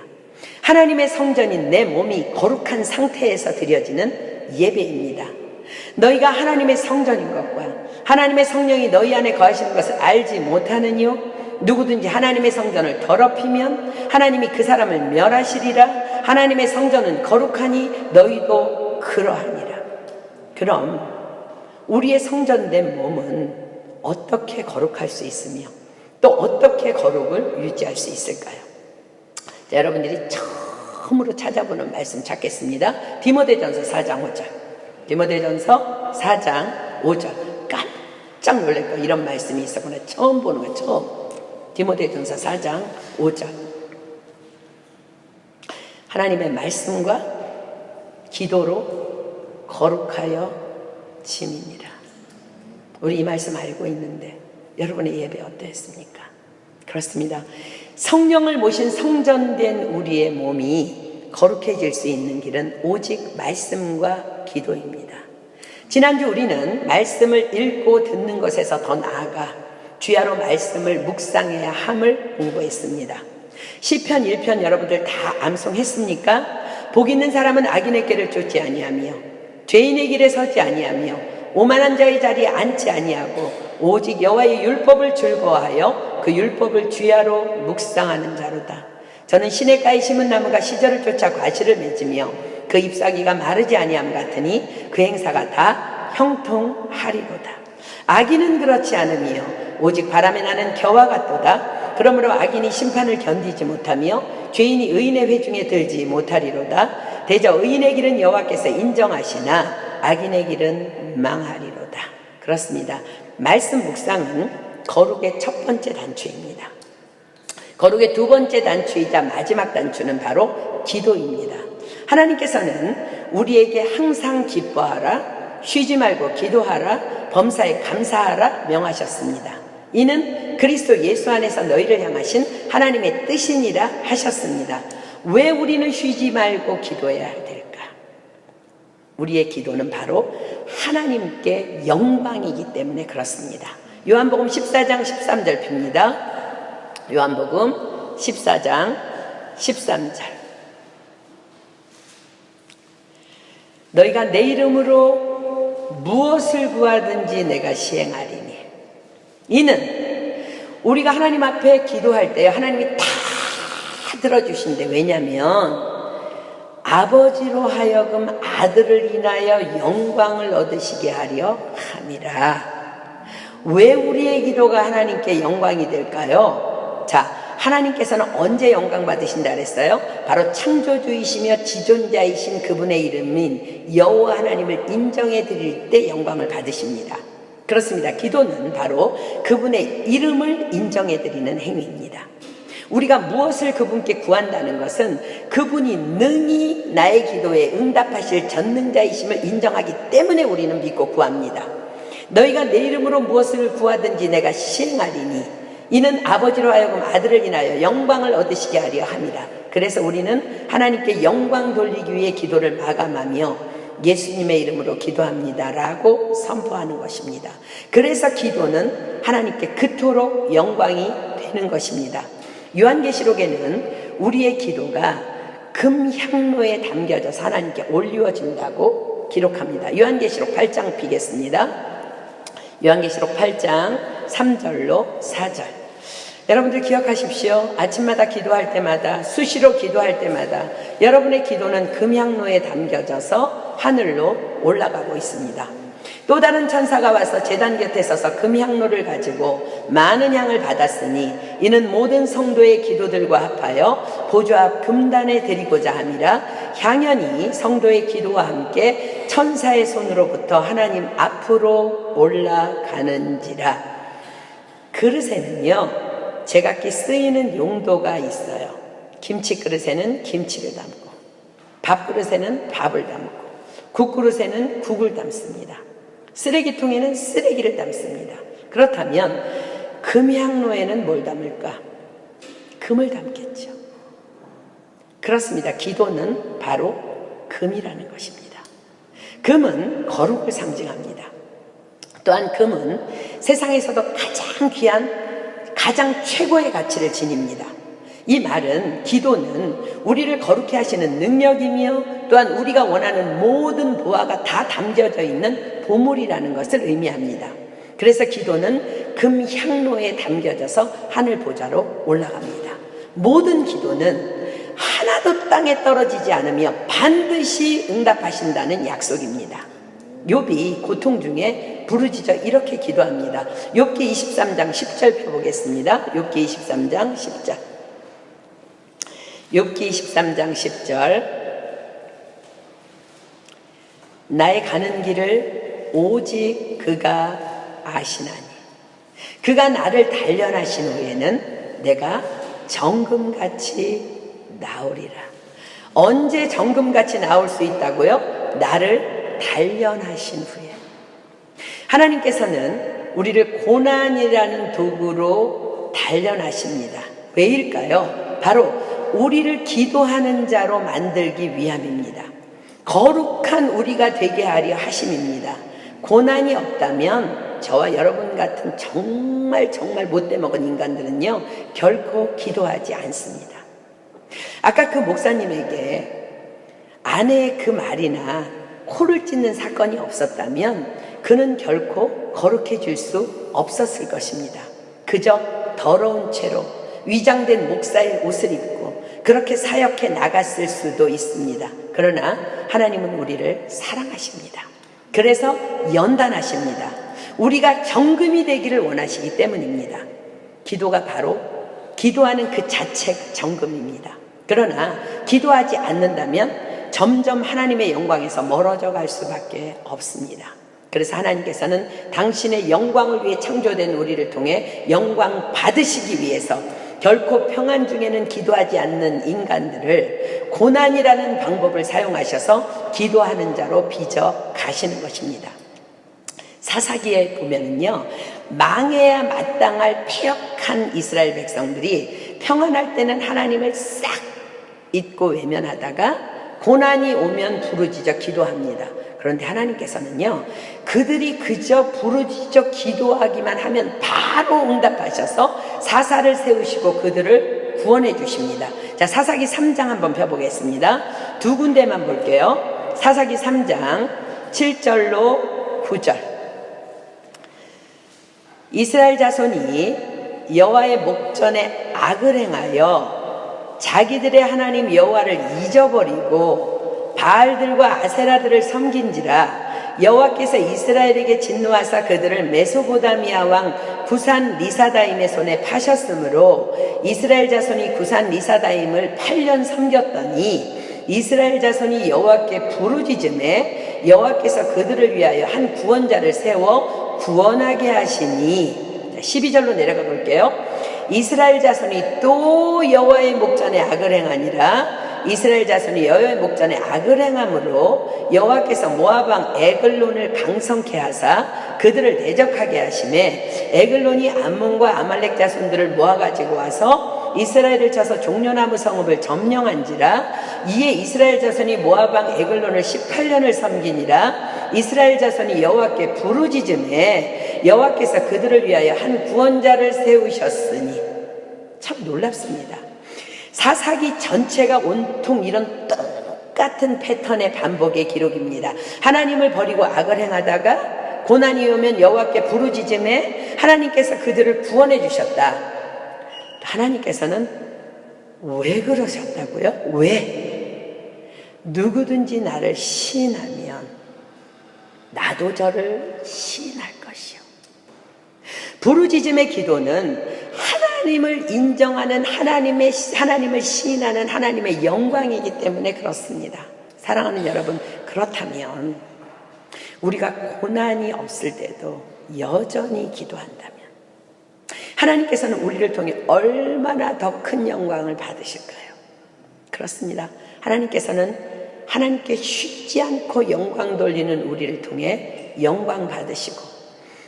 하나님의 성전인 내 몸이 거룩한 상태에서 드려지는 예배입니다. 너희가 하나님의 성전인 것과 하나님의 성령이 너희 안에 거하시는 것을 알지 못하느뇨? 누구든지 하나님의 성전을 더럽히면 하나님이 그 사람을 멸하시리라. 하나님의 성전은 거룩하니 너희도 그러하니라. 그럼 우리의 성전된 몸은 어떻게 거룩할 수 있으며 또 어떻게 거룩을 유지할 수 있을까요? 자, 여러분들이 처음으로 찾아보는 말씀 찾겠습니다. 디모데전서 4장 5절. 디모데전서 4장 5절. 깜짝 놀랄 거 이런 말씀이 있었구나. 처음 보는 거예요. 처음. 디모데전서 4장 5절. 하나님의 말씀과 기도로 거룩하여 짐이니라. 우리 이 말씀 알고 있는데 여러분의 예배 어떠했습니까? 그렇습니다. 성령을 모신 성전된 우리의 몸이 거룩해질 수 있는 길은 오직 말씀과 기도입니다. 지난주 우리는 말씀을 읽고 듣는 것에서 더 나아가 주야로 말씀을 묵상해야 함을 공부했습니다. 시편 1편 여러분들 다 암송했습니까? 복 있는 사람은 악인의 길을 쫓지 아니하며 죄인의 길에 서지 아니하며 오만한 자의 자리에 앉지 아니하고 오직 여호와의 율법을 즐거워하여 그 율법을 주야로 묵상하는 자로다. 저는 시냇가에 심은 나무가 시절을 쫓아 과실을 맺으며 그 잎사귀가 마르지 아니함 같으니 그 행사가 다 형통하리로다. 악인은 그렇지 않으며 오직 바람에 나는 겨와 같도다. 그러므로 악인이 심판을 견디지 못하며 죄인이 의인의 회중에 들지 못하리로다. 대저 의인의 길은 여호와께서 인정하시나 악인의 길은 망하리로다. 그렇습니다. 말씀 묵상은 거룩의 첫 번째 단추입니다. 거룩의 두 번째 단추이자 마지막 단추는 바로 기도입니다. 하나님께서는 우리에게 항상 기뻐하라, 쉬지 말고 기도하라, 범사에 감사하라 명하셨습니다. 이는 그리스도 예수 안에서 너희를 향하신 하나님의 뜻이니라 하셨습니다. 왜 우리는 쉬지 말고 기도해야 될까? 우리의 기도는 바로 하나님께 영광이기 때문에 그렇습니다. 요한복음 14장 13절 핍니다. 요한복음 14장 13절. 너희가 내 이름으로 무엇을 구하든지 내가 시행하리니. 이는 우리가 하나님 앞에 기도할 때 하나님이 다 들어주신대. 왜냐하면 아버지로 하여금 아들을 인하여 영광을 얻으시게 하려 함이라. 왜 우리의 기도가 하나님께 영광이 될까요? 자, 하나님께서는 언제 영광 받으신다 그랬어요? 바로 창조주이시며 지존자이신 그분의 이름인 여호와 하나님을 인정해 드릴 때 영광을 받으십니다. 그렇습니다. 기도는 바로 그분의 이름을 인정해 드리는 행위입니다. 우리가 무엇을 그분께 구한다는 것은 그분이 능히 나의 기도에 응답하실 전능자이심을 인정하기 때문에 우리는 믿고 구합니다. 너희가 내 이름으로 무엇을 구하든지 내가 시행하리니 이는 아버지로 하여금 아들을 인하여 영광을 얻으시게 하려 함이라. 그래서 우리는 하나님께 영광 돌리기 위해 기도를 마감하며 예수님의 이름으로 기도합니다라고 선포하는 것입니다. 그래서 기도는 하나님께 그토록 영광이 되는 것입니다. 요한계시록에는 우리의 기도가 금향로에 담겨져서 하나님께 올려진다고 기록합니다. 요한계시록 8장 피겠습니다. 요한계시록 8장 3절로 4절. 여러분들 기억하십시오. 아침마다 기도할 때마다, 수시로 기도할 때마다 여러분의 기도는 금향로에 담겨져서 하늘로 올라가고 있습니다. 또 다른 천사가 와서 제단 곁에 서서 금향로를 가지고 많은 향을 받았으니 이는 모든 성도의 기도들과 합하여 보좌 앞 금단에 드리고자 함이라. 향연이 성도의 기도와 함께 천사의 손으로부터 하나님 앞으로 올라가는지라. 그릇에는요, 제각기 쓰이는 용도가 있어요. 김치 그릇에는 김치를 담고, 밥 그릇에는 밥을 담고, 국 그릇에는 국을 담습니다. 쓰레기통에는 쓰레기를 담습니다. 그렇다면 금향로에는 뭘 담을까? 금을 담겠죠. 그렇습니다. 기도는 바로 금이라는 것입니다. 금은 거룩을 상징합니다. 또한 금은 세상에서도 가장 귀한, 가장 최고의 가치를 지닙니다. 이 말은 기도는 우리를 거룩해 하시는 능력이며 또한 우리가 원하는 모든 보화가 다 담겨져 있는 보물이라는 것을 의미합니다. 그래서 기도는 금 향로에 담겨져서 하늘 보좌로 올라갑니다. 모든 기도는 하나도 땅에 떨어지지 않으며 반드시 응답하신다는 약속입니다. 욥이 고통 중에 부르짖어 이렇게 기도합니다. 욥기 23장 10절 펴보겠습니다. 욥기 23장 10절. 욥기 23장 10절. 나의 가는 길을 오직 그가 아시나니 그가 나를 단련하신 후에는 내가 정금같이 나오리라. 언제 정금같이 나올 수 있다고요? 나를 단련하신 후에. 하나님께서는 우리를 고난이라는 도구로 단련하십니다. 왜일까요? 바로 우리를 기도하는 자로 만들기 위함입니다. 거룩한 우리가 되게 하려 하심입니다. 고난이 없다면 저와 여러분 같은 정말 못돼 먹은 인간들은요 결코 기도하지 않습니다. 아까 그 목사님에게 아내의 그 말이나 코를 찢는 사건이 없었다면 그는 결코 거룩해질 수 없었을 것입니다. 그저 더러운 채로 위장된 목사의 옷을 입고 그렇게 사역해 나갔을 수도 있습니다. 그러나 하나님은 우리를 사랑하십니다. 그래서 연단하십니다. 우리가 정금이 되기를 원하시기 때문입니다. 기도가 바로 기도하는 그 자체가 정금입니다. 그러나 기도하지 않는다면 점점 하나님의 영광에서 멀어져 갈 수밖에 없습니다. 그래서 하나님께서는 당신의 영광을 위해 창조된 우리를 통해 영광 받으시기 위해서 결코 평안 중에는 기도하지 않는 인간들을 고난이라는 방법을 사용하셔서 기도하는 자로 빚어 가시는 것입니다. 사사기에 보면은요, 망해야 마땅할 패역한 이스라엘 백성들이 평안할 때는 하나님을 싹 잊고 외면하다가 고난이 오면 부르짖어 기도합니다. 그런데 하나님께서는요, 그들이 그저 부르짖어 기도하기만 하면 바로 응답하셔서 사사를 세우시고 그들을 구원해 주십니다. 자, 사사기 3장 한번 펴보겠습니다. 두 군데만 볼게요. 사사기 3장 7절로 9절. 이스라엘 자손이 여호와의 목전에 악을 행하여 자기들의 하나님 여호와를 잊어버리고 바알들과 아세라들을 섬긴지라 여호와께서 이스라엘에게 진노하사 그들을 메소보다미아 왕 구산 리사다임의 손에 파셨으므로 이스라엘 자손이 구산 리사다임을 8년 섬겼더니 이스라엘 자손이 여호와께 부르짖음에 여호와께서 그들을 위하여 한 구원자를 세워 구원하게 하시니. 12절로 내려가 볼게요. 이스라엘 자손이 또 여호와의 목전에 악을 행하니라. 이스라엘 자손이 여호와의 목전에 악을 행함으로 여호와께서 모압 왕 에글론을 강성케 하사 그들을 대적하게 하시매 에글론이 암몬과 아말렉 자손들을 모아가지고 와서 이스라엘을 쳐서 종려나무 성읍을 점령한지라. 이에 이스라엘 자손이 모압 왕 에글론을 18년을 섬기니라. 이스라엘 자손이 여호와께 부르짖음에 여호와께서 그들을 위하여 한 구원자를 세우셨으니. 참 놀랍습니다. 사사기 전체가 온통 이런 똑같은 패턴의 반복의 기록입니다. 하나님을 버리고 악을 행하다가 고난이 오면 여호와께 부르짖음에 하나님께서 그들을 구원해 주셨다. 하나님께서는 왜 그러셨다고요? 왜? 누구든지 나를 시인하면 나도 저를 시인할 것이요. 부르짖음의 기도는 하나님을 인정하는 하나님을 시인하는 하나님의 영광이기 때문에 그렇습니다. 사랑하는 여러분, 그렇다면 우리가 고난이 없을 때도 여전히 기도한다면 하나님께서는 우리를 통해 얼마나 더 큰 영광을 받으실까요? 그렇습니다. 하나님께서는 하나님께 쉬지 않고 영광 돌리는 우리를 통해 영광 받으시고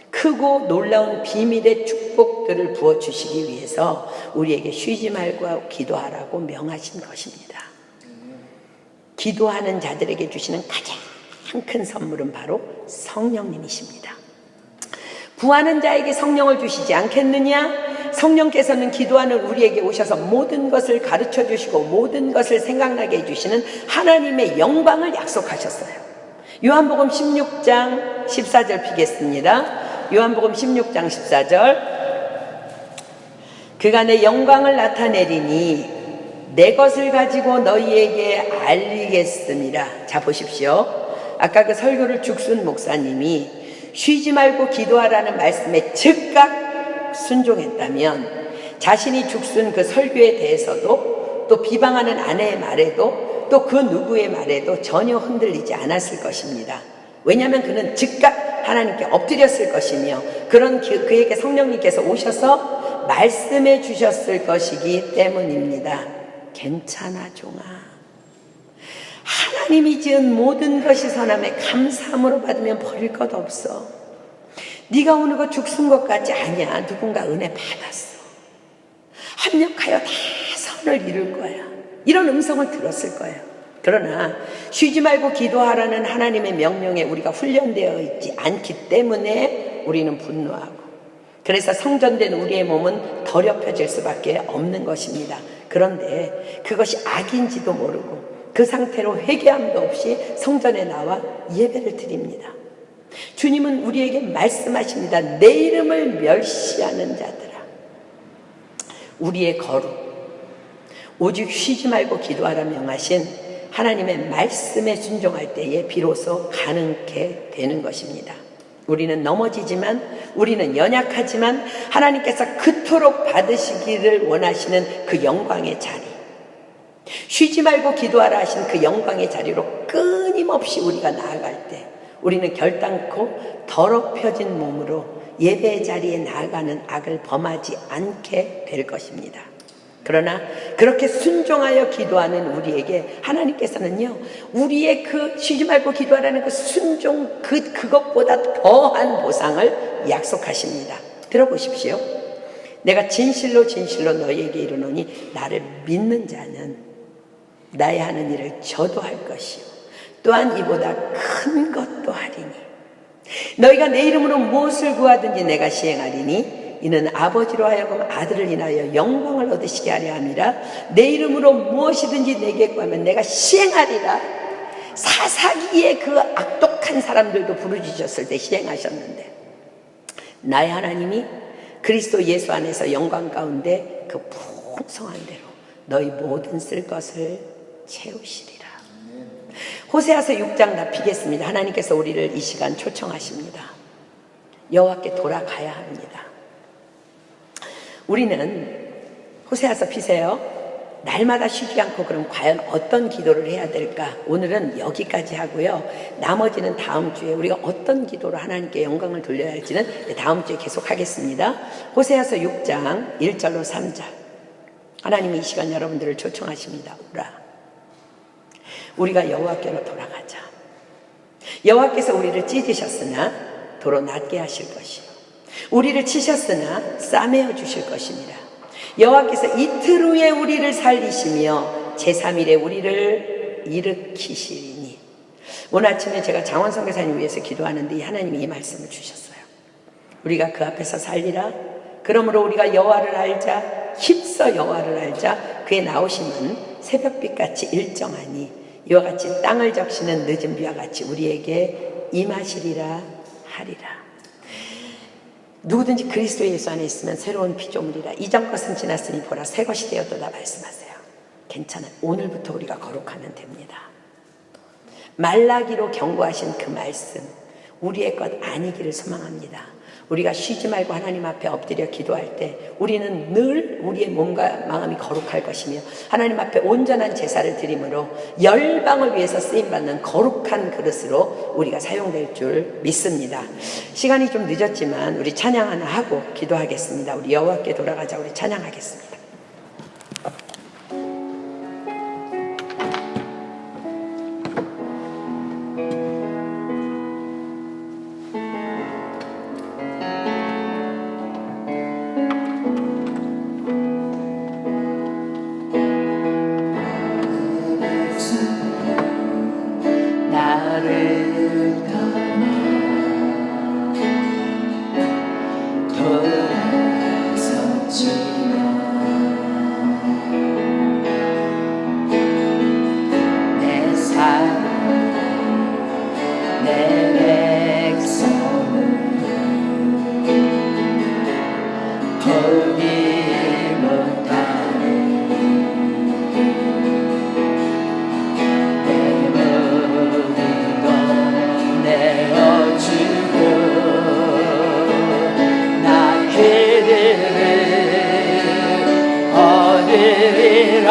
크고 놀라운 비밀의 축복들을 부어주시기 위해서 우리에게 쉬지 말고 기도하라고 명하신 것입니다. 기도하는 자들에게 주시는 가장 큰 선물은 바로 성령님이십니다. 구하는 자에게 성령을 주시지 않겠느냐? 성령께서는 기도하는 우리에게 오셔서 모든 것을 가르쳐 주시고 모든 것을 생각나게 해주시는 하나님의 영광을 약속하셨어요. 요한복음 16장 14절 피겠습니다. 요한복음 16장 14절. 그가 내 영광을 나타내리니 내 것을 가지고 너희에게 알리겠습니다. 자, 보십시오. 아까 그 설교를 죽순 목사님이 쉬지 말고 기도하라는 말씀에 즉각 순종했다면 자신이 죽순 그 설교에 대해서도 또 비방하는 아내의 말에도 또 그 누구의 말에도 전혀 흔들리지 않았을 것입니다. 왜냐하면 그는 즉각 하나님께 엎드렸을 것이며 그런 그에게 성령님께서 오셔서 말씀해 주셨을 것이기 때문입니다. 괜찮아 종아. 하나님이 지은 모든 것이 선함에 감사함으로 받으면 버릴 것 없어. 네가 오늘 그 죽순 것 같지 아니야. 누군가 은혜 받았어. 합력하여 다 선을 이룰 거야. 이런 음성을 들었을 거예요. 그러나 쉬지 말고 기도하라는 하나님의 명령에 우리가 훈련되어 있지 않기 때문에 우리는 분노하고 그래서 성전된 우리의 몸은 더럽혀질 수밖에 없는 것입니다. 그런데 그것이 악인지도 모르고 그 상태로 회개함도 없이 성전에 나와 예배를 드립니다. 주님은 우리에게 말씀하십니다. 내 이름을 멸시하는 자들아, 우리의 거룩, 오직 쉬지 말고 기도하라 명하신 하나님의 말씀에 순종할 때에 비로소 가능케 되는 것입니다. 우리는 넘어지지만, 우리는 연약하지만 하나님께서 그토록 받으시기를 원하시는 그 영광의 자리, 쉬지 말고 기도하라 하신 그 영광의 자리로 끊임없이 우리가 나아갈 때 우리는 결단코 더럽혀진 몸으로 예배 자리에 나아가는 악을 범하지 않게 될 것입니다. 그러나 그렇게 순종하여 기도하는 우리에게 하나님께서는요, 우리의 그 쉬지 말고 기도하라는 그 순종, 그것보다 더한 보상을 약속하십니다. 들어보십시오. 내가 진실로 진실로 너희에게 이르노니 나를 믿는 자는 나의 하는 일을 저도 할 것이요 또한 이보다 큰 것도 하리니 너희가 내 이름으로 무엇을 구하든지 내가 시행하리니 이는 아버지로 하여금 아들을 인하여 영광을 얻으시게 하려 함이라. 내 이름으로 무엇이든지 내게 구하면 내가 시행하리라. 사사기의 그 악독한 사람들도 부르짖었을 때 시행하셨는데 나의 하나님이 그리스도 예수 안에서 영광 가운데 그 풍성한 대로 너희 모든 쓸 것을 채우시리라. 호세아서 6장 다 피겠습니다. 하나님께서 우리를 이 시간 초청하십니다. 여호와께 돌아가야 합니다. 우리는 호세아서 피세요. 날마다 쉬지 않고 그럼 과연 어떤 기도를 해야 될까? 오늘은 여기까지 하고요. 나머지는 다음 주에 우리가 어떤 기도로 하나님께 영광을 돌려야 할지는 다음 주에 계속 하겠습니다. 호세아서 6장 1절로 3절. 하나님이 이 시간 여러분들을 초청하십니다. 오라. 우리가 여호와께로 돌아가자. 여호와께서 우리를 찢으셨으나 도로 낫게 하실 것이요 우리를 치셨으나 싸매어 주실 것입니다. 여호와께서 이틀 후에 우리를 살리시며 제3일에 우리를 일으키시리니. 오늘 아침에 제가 장원 선교사님 위해서 기도하는데 하나님이 이 말씀을 주셨어요. 우리가 그 앞에서 살리라. 그러므로 우리가 여호와를 알자. 힘써 여호와를 알자. 그의 나오심은 새벽빛같이 일정하니 이와 같이 땅을 적시는 늦은 비와 같이 우리에게 임하시리라 하리라. 누구든지 그리스도 예수 안에 있으면 새로운 피조물이라. 이전 것은 지났으니 보라 새 것이 되었도다 말씀하세요. 괜찮아요. 오늘부터 우리가 거룩하면 됩니다. 말라기로 경고하신 그 말씀 우리의 것 아니기를 소망합니다. 우리가 쉬지 말고 하나님 앞에 엎드려 기도할 때 우리는 늘 우리의 몸과 마음이 거룩할 것이며 하나님 앞에 온전한 제사를 드림으로 열방을 위해서 쓰임받는 거룩한 그릇으로 우리가 사용될 줄 믿습니다. 시간이 좀 늦었지만 우리 찬양 하나 하고 기도하겠습니다. 우리 여호와께 돌아가자. 우리 찬양하겠습니다. 내 백성을 포기 못하네. 내 모든 것 내어주고 나 그들을 얻으리라.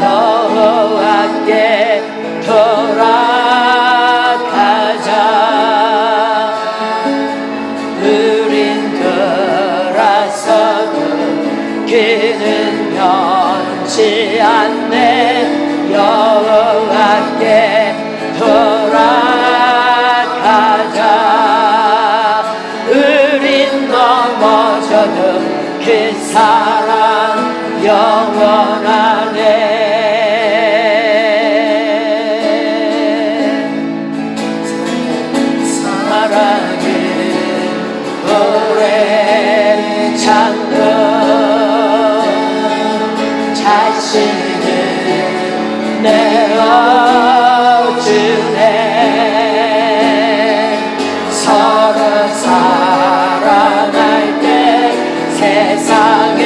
여호와께 돌아가자. 우린 돌아서도 그는 변치 않네. 여호와께 돌아가자. 우린 넘어져도 그 사랑 영원하네. 사랑은 오래 참고 자신을 내어주네. 서로 사랑할 때 세상은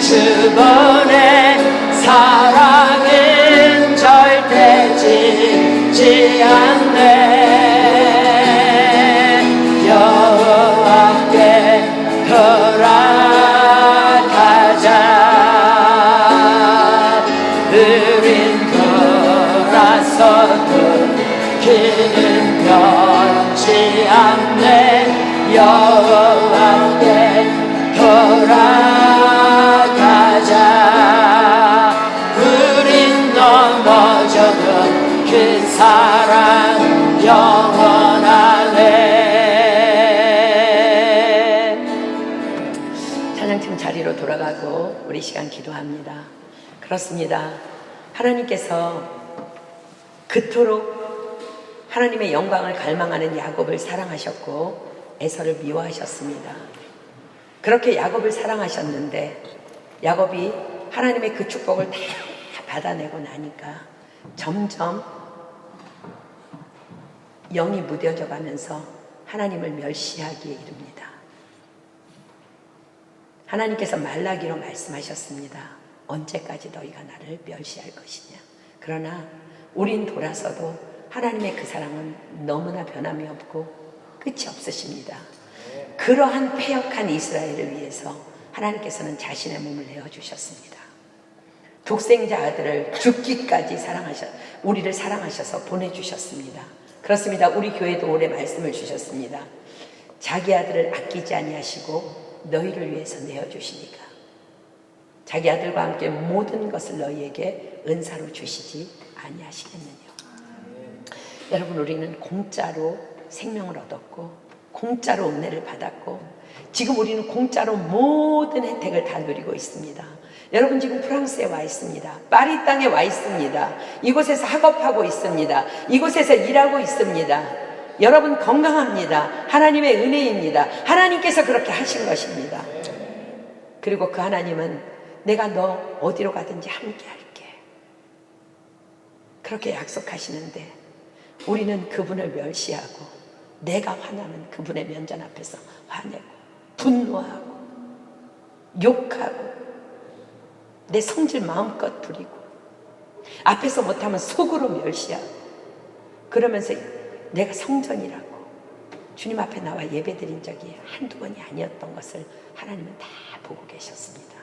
주보네. 사랑은 절대 지지 않네. 여호와께 돌아가자. 우린 돌아서도 그는 변치 않네. 여호와께 돌아가자. 우린 넘어져도 그 사랑 영원하네. 찬양팀 자리로 돌아가고 우리 시간 기도합니다. 그렇습니다. 하나님께서 그토록 하나님의 영광을 갈망하는 야곱을 사랑하셨고 에서를 미워하셨습니다. 그렇게 야곱을 사랑하셨는데 야곱이 하나님의 그 축복을 다 받아내고 나니까 점점 영이 무뎌져 가면서 하나님을 멸시하기에 이릅니다. 하나님께서 말라기로 말씀하셨습니다. 언제까지 너희가 나를 멸시할 것이냐. 그러나 우린 돌아서도 하나님의 그 사랑은 너무나 변함이 없고 끝이 없으십니다. 그러한 패역한 이스라엘을 위해서 하나님께서는 자신의 몸을 내어주셨습니다. 독생자 아들을 죽기까지 우리를 사랑하셔서 보내주셨습니다. 그렇습니다. 우리 교회도 올해 말씀을 주셨습니다. 자기 아들을 아끼지 아니하시고 너희를 위해서 내어주시니까 자기 아들과 함께 모든 것을 너희에게 은사로 주시지 아니하시겠느냐. 여러분, 우리는 공짜로 생명을 얻었고 공짜로 은혜를 받았고 지금 우리는 공짜로 모든 혜택을 다 누리고 있습니다. 여러분, 지금 프랑스에 와 있습니다. 파리 땅에 와 있습니다. 이곳에서 학업하고 있습니다. 이곳에서 일하고 있습니다. 여러분 건강합니다. 하나님의 은혜입니다. 하나님께서 그렇게 하신 것입니다. 그리고 그 하나님은 내가 너 어디로 가든지 함께 할게 그렇게 약속하시는데 우리는 그분을 멸시하고 내가 화나면 그분의 면전 앞에서 화내고 분노하고 욕하고 내 성질 마음껏 부리고 앞에서 못하면 속으로 멸시하고 그러면서 내가 성전이라고 주님 앞에 나와 예배드린 적이 한두 번이 아니었던 것을 하나님은 다 보고 계셨습니다.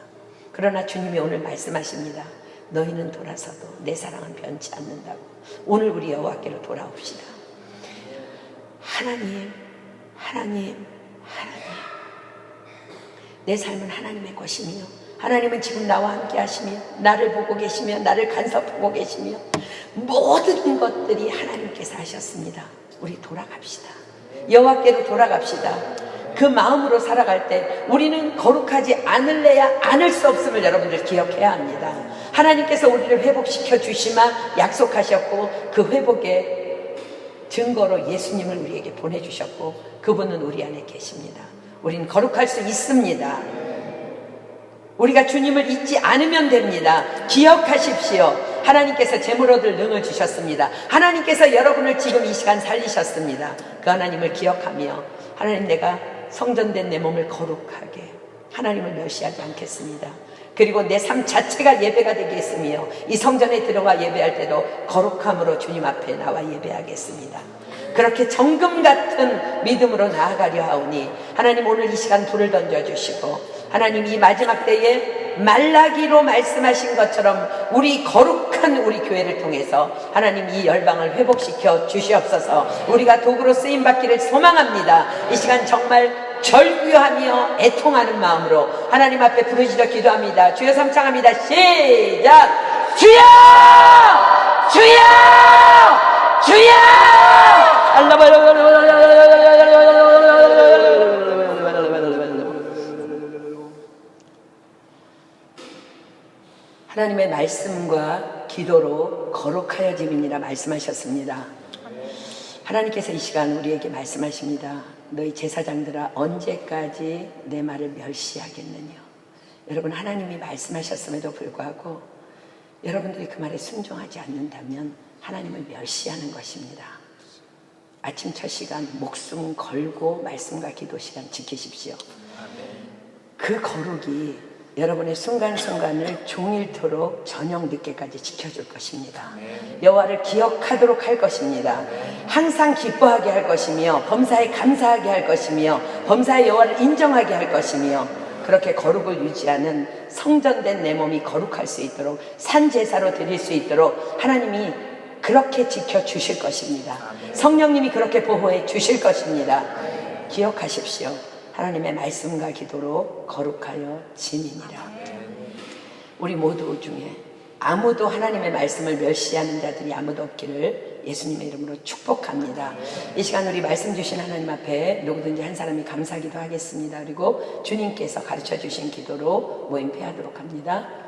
그러나 주님이 오늘 말씀하십니다. 너희는 돌아서도 내 사랑은 변치 않는다고. 오늘 우리 여호와께로 돌아옵시다. 하나님 내 삶은 하나님의 것이며 하나님은 지금 나와 함께 하시며 나를 보고 계시며 나를 간섭하고 계시며 모든 것들이 하나님께서 하셨습니다. 우리 돌아갑시다. 여호와께로 돌아갑시다. 그 마음으로 살아갈 때 우리는 거룩하지 않을래야 않을 수 없음을 여러분들 기억해야 합니다. 하나님께서 우리를 회복시켜 주시마 약속하셨고 그 회복의 증거로 예수님을 우리에게 보내주셨고 그분은 우리 안에 계십니다. 우리는 거룩할 수 있습니다. 우리가 주님을 잊지 않으면 됩니다. 기억하십시오. 하나님께서 재물 얻을 능을 주셨습니다. 하나님께서 여러분을 지금 이 시간 살리셨습니다. 그 하나님을 기억하며 하나님, 내가 성전된 내 몸을 거룩하게, 하나님을 멸시하지 않겠습니다. 그리고 내 삶 자체가 예배가 되게 했으며 이 성전에 들어가 예배할 때도 거룩함으로 주님 앞에 나와 예배하겠습니다. 그렇게 정금 같은 믿음으로 나아가려 하오니 하나님, 오늘 이 시간 불을 던져주시고 하나님, 이 마지막 때에 말라기로 말씀하신 것처럼 우리 거룩한 우리 교회를 통해서 하나님, 이 열방을 회복시켜 주시옵소서. 우리가 도구로 쓰임받기를 소망합니다. 이 시간 정말 절규하며 애통하는 마음으로 하나님 앞에 부르짖어 기도합니다. 주여 삼창합니다. 시작! 주여! 주여! 주여! 하나님의 말씀과 기도로 거룩하여짐이니라 말씀하셨습니다. 하나님께서 이 시간 우리에게 말씀하십니다. 너희 제사장들아, 언제까지 내 말을 멸시하겠느냐. 여러분, 하나님이 말씀하셨음에도 불구하고 여러분들이 그 말에 순종하지 않는다면 하나님을 멸시하는 것입니다. 아침 첫 시간 목숨 걸고 말씀과 기도 시간 지키십시오. 그 거룩이 여러분의 순간순간을 종일토록 저녁 늦게까지 지켜줄 것입니다. 여호와를 기억하도록 할 것입니다. 항상 기뻐하게 할 것이며 범사에 감사하게 할 것이며 범사에 여호와를 인정하게 할 것이며 그렇게 거룩을 유지하는 성전된 내 몸이 거룩할 수 있도록 산제사로 드릴 수 있도록 하나님이 그렇게 지켜주실 것입니다. 성령님이 그렇게 보호해 주실 것입니다. 기억하십시오. 하나님의 말씀과 기도로 거룩하여 지니니라. 우리 모두 중에 아무도 하나님의 말씀을 멸시하는 자들이 아무도 없기를 예수님의 이름으로 축복합니다. 이 시간 우리 말씀 주신 하나님 앞에 누구든지 한 사람이 감사기도 하겠습니다. 그리고 주님께서 가르쳐 주신 기도로 모임 패하도록 합니다.